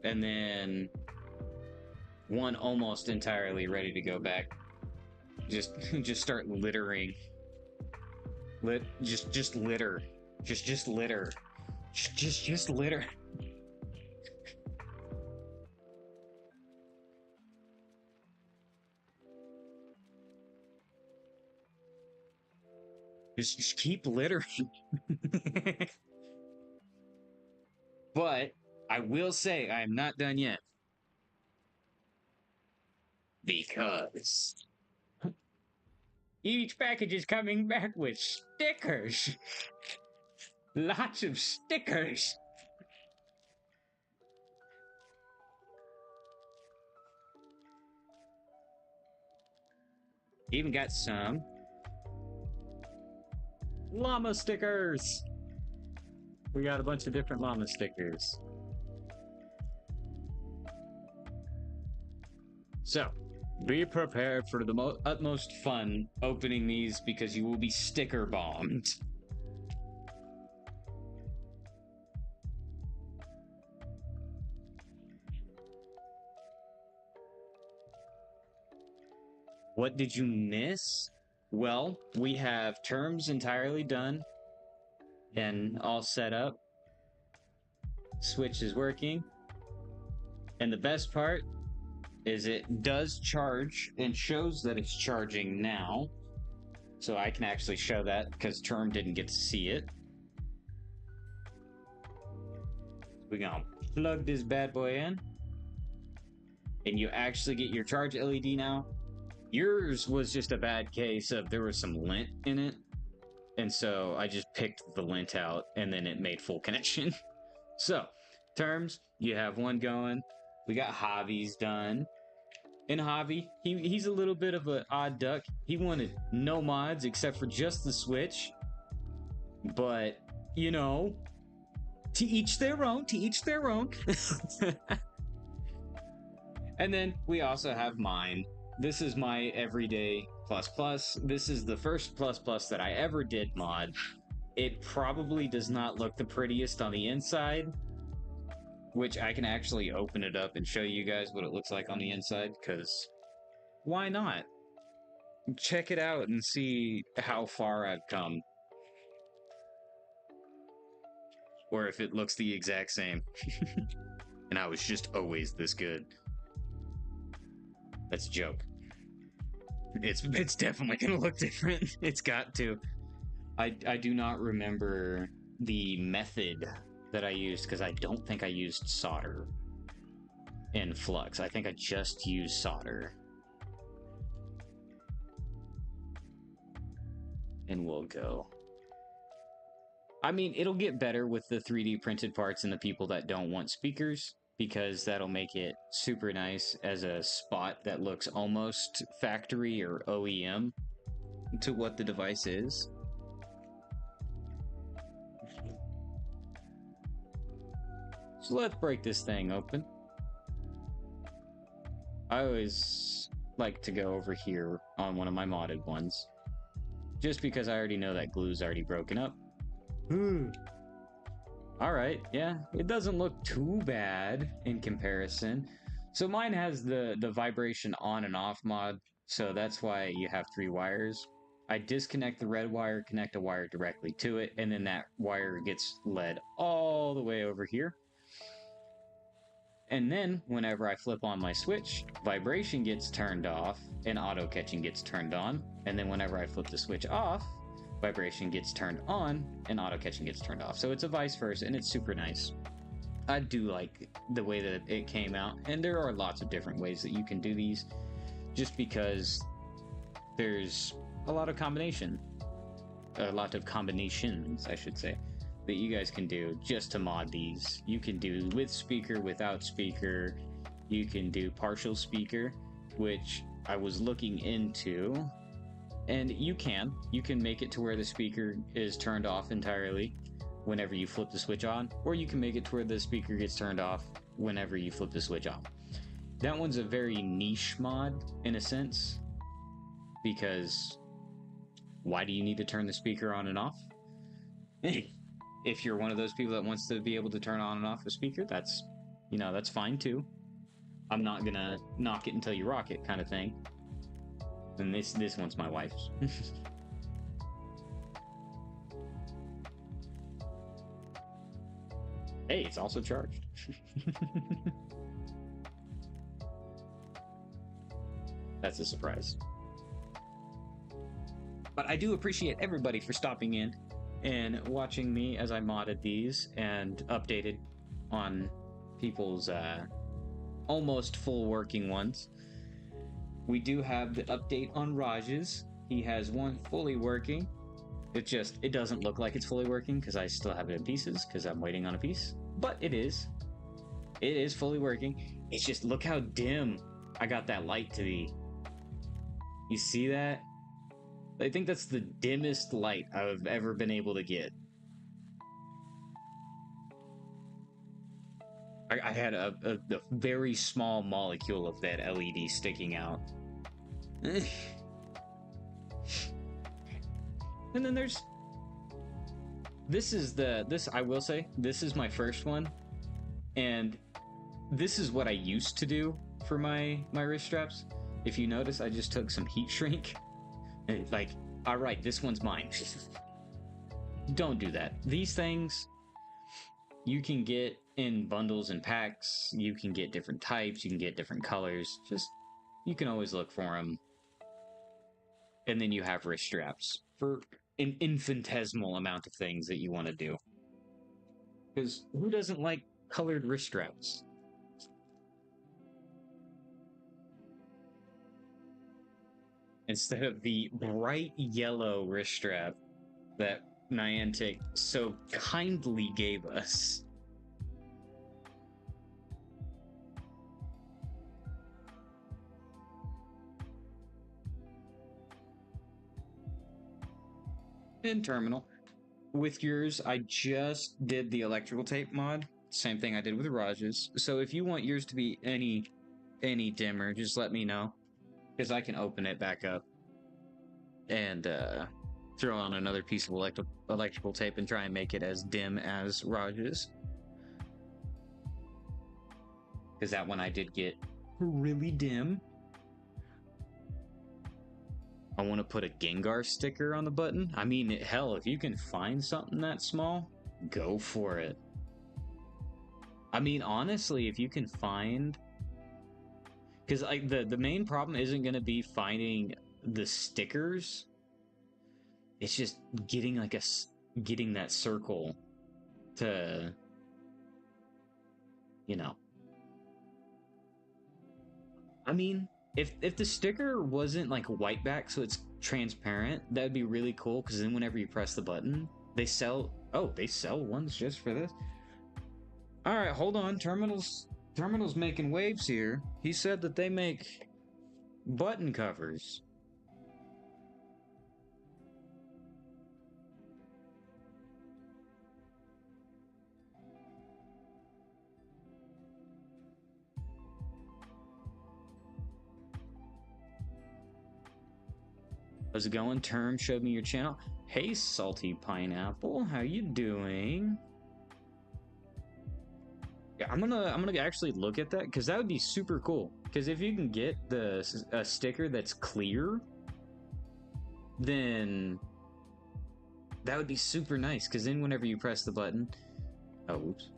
and then 1 almost entirely ready to go back. Just start littering. Just litter. Just litter. Just litter. Just keep littering. But I will say I am not done yet. Because Each package is coming back with stickers. Lots of stickers. Even got some llama stickers. We got a bunch of different llama stickers. So, be prepared for the utmost fun opening these because you will be sticker bombed. What did you miss? Well, we have terms entirely done and all set up. Switch is working. And the best part is it does charge and shows that it's charging now. So I can actually show that because Term didn't get to see it. We're gonna plug this bad boy in. And you actually get your charge LED now. Yours was just a bad case of there was some lint in it. And so I just picked the lint out and then it made full connection. So, Terms, you have one going. We got Javi's done. And Javi, he's a little bit of an odd duck. He wanted no mods except for just the Switch. But, you know, to each their own, to each their own. And then we also have mine. This is my everyday plus plus. This is the first plus plus that I ever did mod. It probably does not look the prettiest on the inside, which I can actually open it up and show you guys what it looks like on the inside, because why not? Check it out and see how far I've come. Or if it looks the exact same. And I was just always this good. That's a joke. It's definitely gonna look different. It's got to. I do not remember the method that I used because I don't think I used solder in Flux. I think I just used solder. And we'll go. I mean, it'll get better with the 3D printed parts and the people that don't want speakers, because that'll make it super nice as a spot that looks almost factory or OEM to what the device is. So let's break this thing open. I always like to go over here on one of my modded ones, just because I already know that glue's already broken up. Alright, yeah, it doesn't look too bad in comparison. So mine has the vibration on and off mod, so that's why you have 3 wires. I disconnect the red wire, connect a wire directly to it, and then that wire gets led all the way over here. And then, whenever I flip on my switch, vibration gets turned off, and auto-catching gets turned on. And then whenever I flip the switch off, vibration gets turned on, and auto-catching gets turned off. So it's a vice versa, and it's super nice. I do like the way that it came out, and there are lots of different ways that you can do these, just because there's a lot of combinations, I should say, that you guys can do just to mod these. You can do with speaker, without speaker. You can do partial speaker, which I was looking into, and you can make it to where the speaker is turned off entirely whenever you flip the switch on, or you can make it to where the speaker gets turned off whenever you flip the switch on. That one's a very niche mod in a sense, because why do you need to turn the speaker on and off? If you're one of those people that wants to be able to turn on and off a speaker, that's fine too. I'm not gonna knock it until you rock it kind of thing. And this one's my wife's. Hey, it's also charged. That's a surprise. But I do appreciate everybody for stopping in and watching me as I modded these and updated on people's almost full working ones. We do have the update on Raj's. He has one fully working. It doesn't look like it's fully working because I still have it in pieces because I'm waiting on a piece. But it is. It is fully working. It's just, look how dim I got that light to be. You see that? I think that's the dimmest light I've ever been able to get. I had a very small molecule of that LED sticking out. And then there's... I will say, this is my first one. And this is what I used to do for my wrist straps. If you notice, I just took some heat shrink. Like, alright, this one's mine. Don't do that. These things, you can get in bundles and packs. You can get different types. You can get different colors. You can always look for them. And then you have wrist straps for an infinitesimal amount of things that you want to do. Because who doesn't like colored wrist straps? Instead of the bright yellow wrist strap that Niantic so kindly gave us. In Terminal. With yours, I just did the electrical tape mod. Same thing I did with Raj's. So if you want yours to be any dimmer, just let me know. Because I can open it back up and throw on another piece of electrical tape and try and make it as dim as Raj's. Because that one I did get really dim. I want to put a Gengar sticker on the button. I mean, hell, if you can find something that small, go for it. I mean, honestly, if you can find... Because the main problem isn't going to be finding the stickers. It's just getting getting that circle to, you know. I mean, if the sticker wasn't like white back, so it's transparent, that would be really cool. Because then whenever you press the button, they sell ones just for this. All right, hold on, Terminal's making waves here. He said that they make button covers. How's it going? Term showed me your channel. Hey, Salty Pineapple, how you doing? Yeah, I'm gonna actually look at that because that would be super cool. Because if you can get a sticker that's clear, then that would be super nice. Because then whenever you press the button, oh, oops.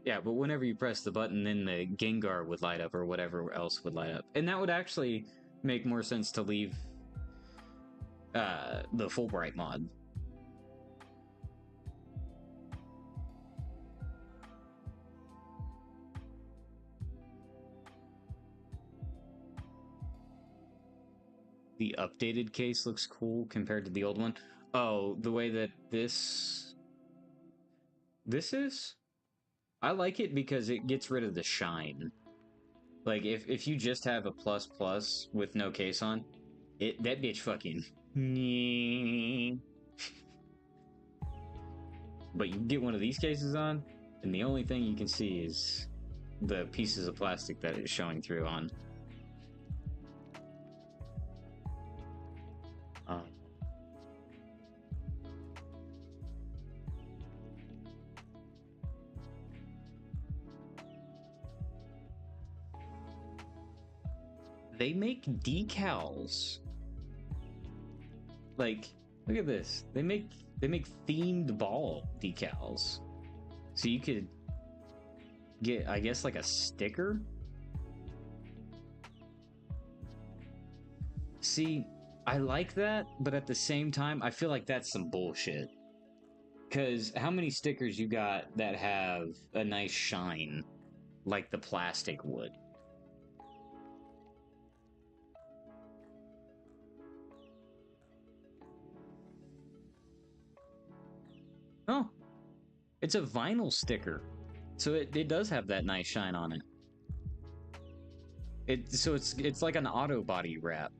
Yeah, but whenever you press the button, then the Gengar would light up or whatever else would light up, and that would actually make more sense to leave the Fulbright mod. The updated case looks cool compared to the old one. Oh, the way that this is? I like it because it gets rid of the shine. Like, if you just have a plus plus with no case on, that bitch fucking... But you get one of these cases on, and the only thing you can see is the pieces of plastic that it's showing through on. They make decals. Like, look at this. They make themed ball decals. So you could get, I guess, like a sticker. See, I like that, but at the same time, I feel like that's some bullshit. Because how many stickers you got that have a nice shine? like the plastic would. Oh, it's a vinyl sticker. So it does have that nice shine on it. So it's like an auto body wrap,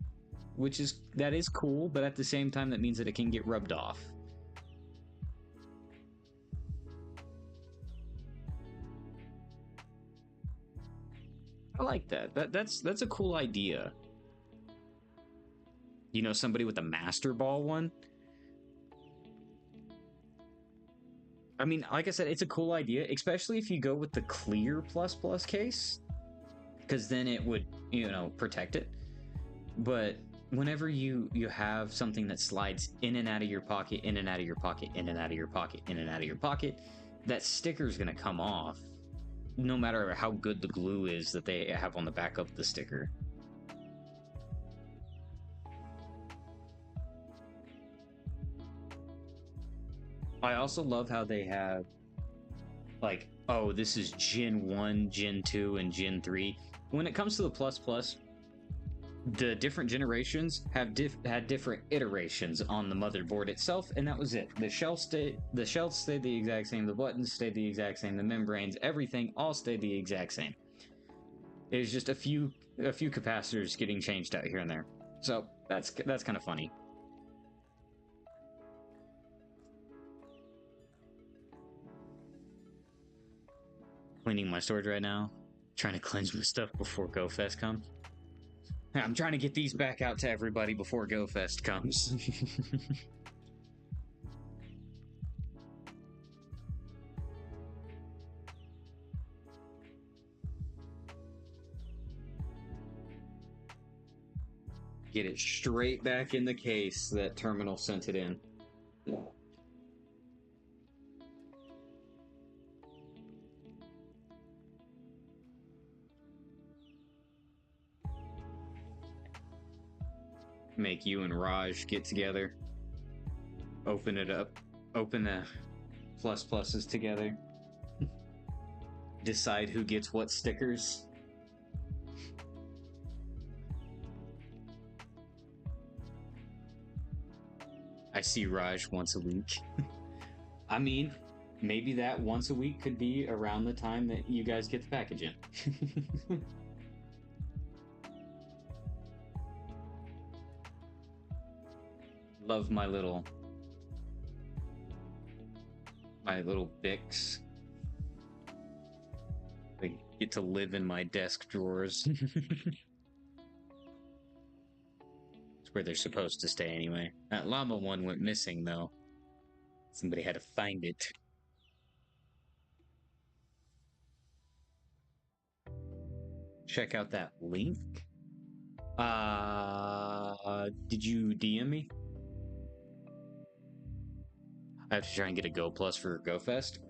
which is cool, but at the same time that means that it can get rubbed off. I like that. That's a cool idea. You know, somebody with a Master Ball one. I mean, like I said, it's a cool idea, especially if you go with the clear plus plus case, because then it would, protect it. But whenever you have something that slides in and out of your pocket, in and out of your pocket, in and out of your pocket, in and out of your pocket, that sticker is going to come off, no matter how good the glue is that they have on the back of the sticker. I also love how they have, like, oh, this is Gen 1, Gen 2, and Gen 3. When it comes to the Plus Plus, the different generations have had different iterations on the motherboard itself, and that was it. The shells stayed the exact same, the buttons stayed the exact same, the membranes, everything all stayed the exact same. It was just a few capacitors getting changed out here and there. So that's kind of funny. Cleaning my storage right now, trying to cleanse my stuff before GoFest comes. I'm trying to get these back out to everybody before GoFest comes. Get it straight back in the case that Terminal sent it in. Make you and Raj get together. Open it up. Open the plus pluses together. Decide who gets what stickers. I see Raj once a week. I mean, maybe that once a week could be around the time that you guys get the package in. Love my little Bics. They get to live in my desk drawers. It's where they're supposed to stay anyway. That llama one went missing though. Somebody had to find it. Check out that link. Did you DM me? I have to try and get a Go Plus for GoFest.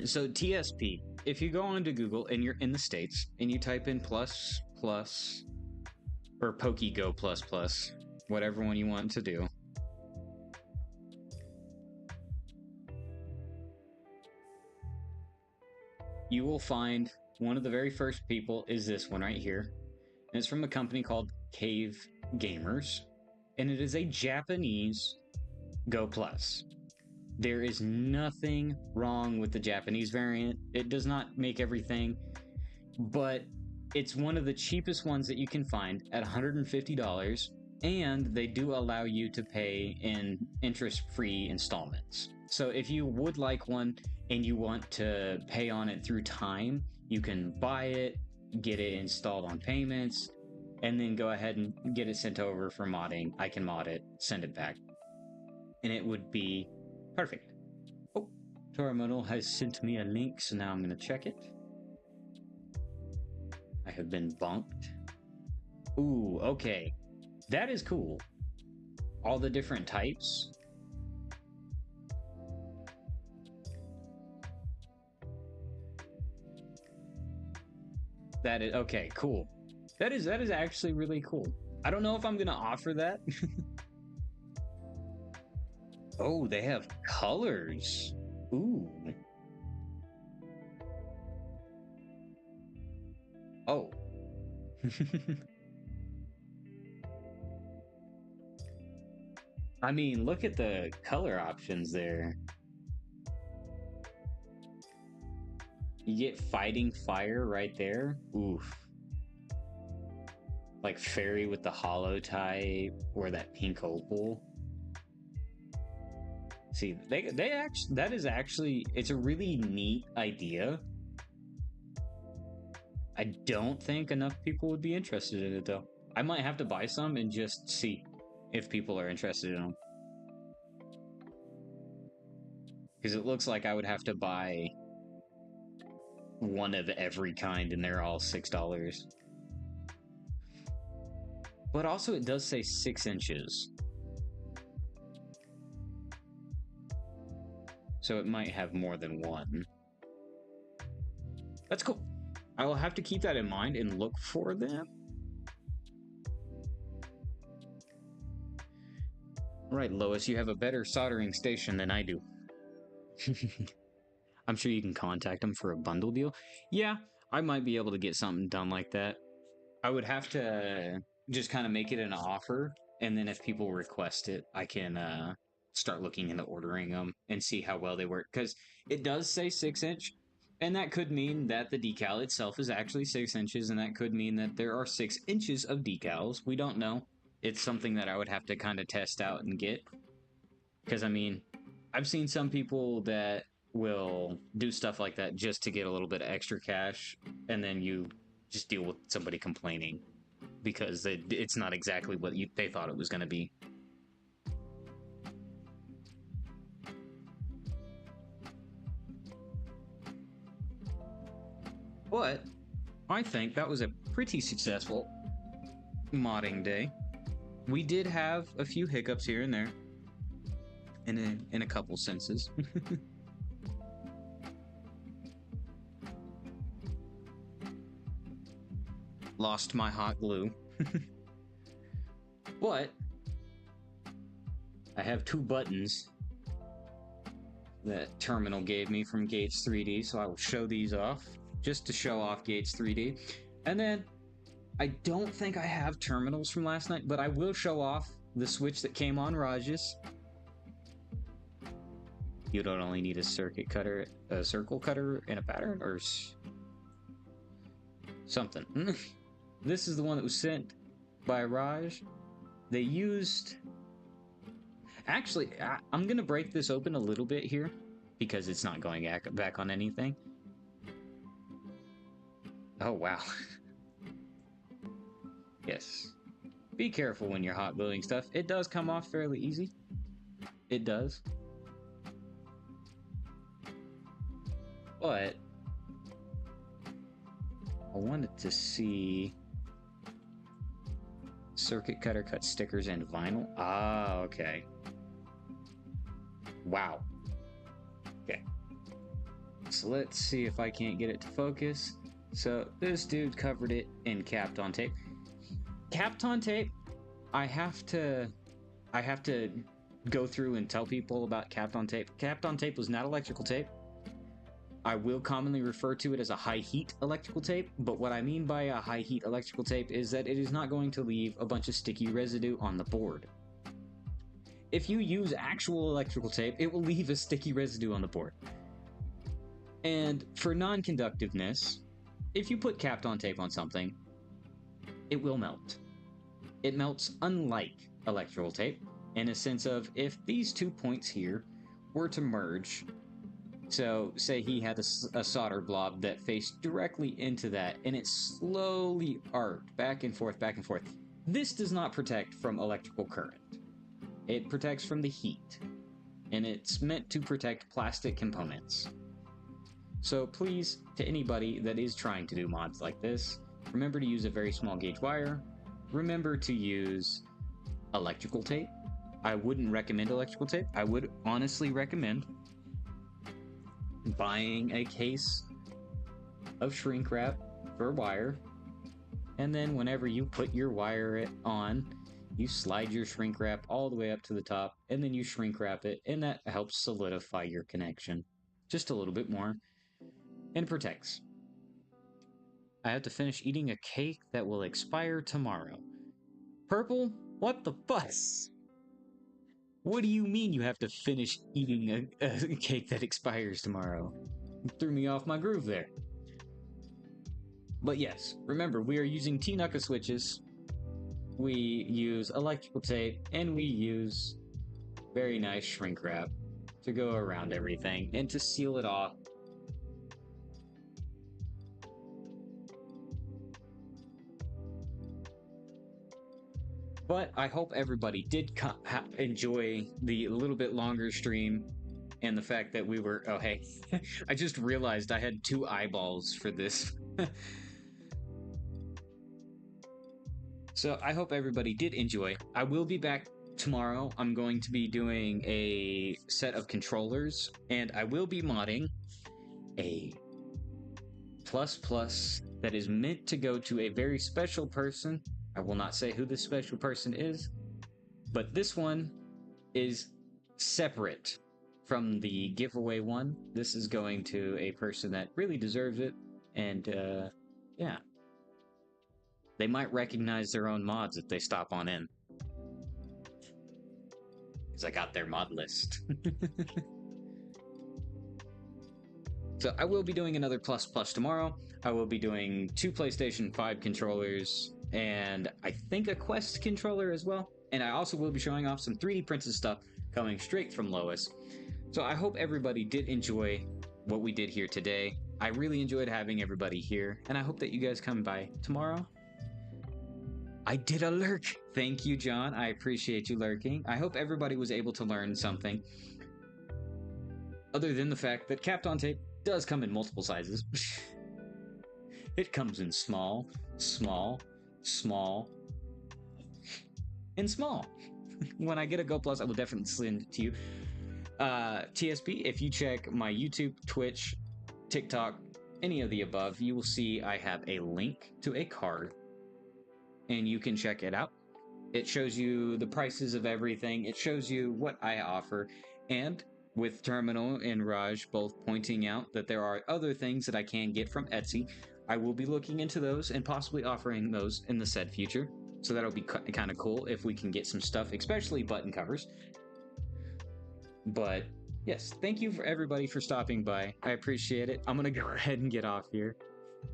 So TSP, if you go onto Google and you're in the States and you type in plus plus or PokeGo plus plus, whatever one you want to do, you will find one of the very first people is this one right here. And it's from a company called Cave Gamers, and it is a Japanese Go Plus. There is nothing wrong with the Japanese variant. It does not make everything, but it's one of the cheapest ones that you can find at $150, and they do allow you to pay in interest-free installments. So if you would like one and you want to pay on it through time, you can buy it, get it installed on payments, and then go ahead and get it sent over for modding. I can mod it, send it back, and it would be perfect. Oh, Terminal has sent me a link, so now I'm going to check it. I have been bonked. Ooh, okay. That is cool. All the different types. That is okay, cool. That is actually really cool. I don't know if I'm going to offer that. Oh, they have colors. Ooh. Oh. I mean, look at the color options there. You get Fighting Fire right there. Oof. Like Fairy with the hollow type or that pink opal. See, they actually, that is actually, it's a really neat idea. I don't think enough people would be interested in it though. I might have to buy some and just see if people are interested in them. Because it looks like I would have to buy one of every kind and they're all $6. But also it does say 6 inches. So it might have more than one. That's cool. I will have to keep that in mind and look for them. Right, Lois, you have a better soldering station than I do. I'm sure you can contact them for a bundle deal. Yeah, I might be able to get something done like that. I would have to just kind of make it an offer, and then if people request it, I can start looking into ordering them and see how well they work. Because it does say 6 inch, and that could mean that the decal itself is actually 6 inches, and that could mean that there are 6 inches of decals. We don't know. It's something that I would have to kind of test out and get. Because, I mean, I've seen some people that will do stuff like that just to get a little bit of extra cash, and then you just deal with somebody complaining because it's not exactly what they thought it was going to be. But I think that was a pretty successful modding day. We did have a few hiccups here and there in a couple senses. Lost my hot glue. But I have 2 buttons that Terminal gave me from Gates 3D, so I will show these off just to show off Gates 3D. And then I don't think I have terminals from last night, but I will show off the switch that came on Raj's. You don't only need a circuit cutter, a circle cutter, and a pattern, or something. This is the one that was sent by Raj. They used... Actually, I'm going to break this open a little bit here because it's not going back on anything. Oh, wow. Yes. Be careful when you're hot gluing stuff. It does come off fairly easy. It does. But I wanted to see circuit cutter cut stickers and vinyl. Ah, okay. Wow. Okay. So let's see if I can't get it to focus. So this dude covered it in Kapton tape. Kapton tape, I have to go through and tell people about Kapton tape. Kapton tape was not electrical tape. I will commonly refer to it as a high heat electrical tape, but what I mean by a high heat electrical tape is that it is not going to leave a bunch of sticky residue on the board. If you use actual electrical tape, it will leave a sticky residue on the board. And for non-conductiveness, if you put Kapton tape on something, it will melt. It melts unlike electrical tape, in a sense of if these 2 points here were to merge, so say he had a solder blob that faced directly into that, and it slowly arced back and forth, back and forth. This does not protect from electrical current. It protects from the heat, and it's meant to protect plastic components. So please, to anybody that is trying to do mods like this, remember to use a very small gauge wire. Remember to use electrical tape. I wouldn't recommend electrical tape. I would honestly recommend buying a case of shrink wrap for wire, and then whenever you put your wire on, you slide your shrink wrap all the way up to the top, and then you shrink wrap it, and that helps solidify your connection just a little bit more, and protects. I have to finish eating a cake that will expire tomorrow. Purple? What the fuss? What do you mean you have to finish eating a cake that expires tomorrow? You threw me off my groove there. But yes, remember, we are using T-Nucka switches. We use electrical tape, and we use very nice shrink wrap to go around everything and to seal it off. But I hope everybody did enjoy the little bit longer stream and the fact that we were. Oh, hey, I just realized I had 2 eyeballs for this. So I hope everybody did enjoy. I will be back tomorrow. I'm going to be doing a set of controllers, and I will be modding a plus that is meant to go to a very special person. I will not say who this special person is, but this one is separate from the giveaway one. This is going to a person that really deserves it, and yeah. They might recognize their own mods if they stop on in. Because I got their mod list. So I will be doing another plus tomorrow. I will be doing 2 PlayStation 5 controllers and I think a Quest controller as well. And I also will be showing off some 3D printed stuff coming straight from Lois. So I hope everybody did enjoy what we did here today. I really enjoyed having everybody here, and I hope that you guys come by tomorrow. I did a lurk! Thank you, John. I appreciate you lurking. I hope everybody was able to learn something. Other than the fact that Kapton tape does come in multiple sizes. It comes in small, small, small, and small. When I get a Go Plus, I will definitely send it to you. TSP, if you check my YouTube, Twitch, TikTok, any of the above, you will see I have a link to a card, and you can check it out. It shows you the prices of everything. It shows you what I offer, and with Terminal and Raj both pointing out that there are other things that I can get from Etsy, I will be looking into those and possibly offering those in the said future. So that'll be kind of cool if we can get some stuff, especially button covers. But yes, thank you for everybody for stopping by. I appreciate it. I'm going to go ahead and get off here.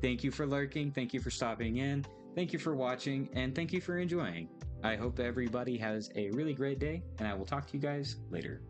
Thank you for lurking. Thank you for stopping in. Thank you for watching. And thank you for enjoying. I hope everybody has a really great day, and I will talk to you guys later.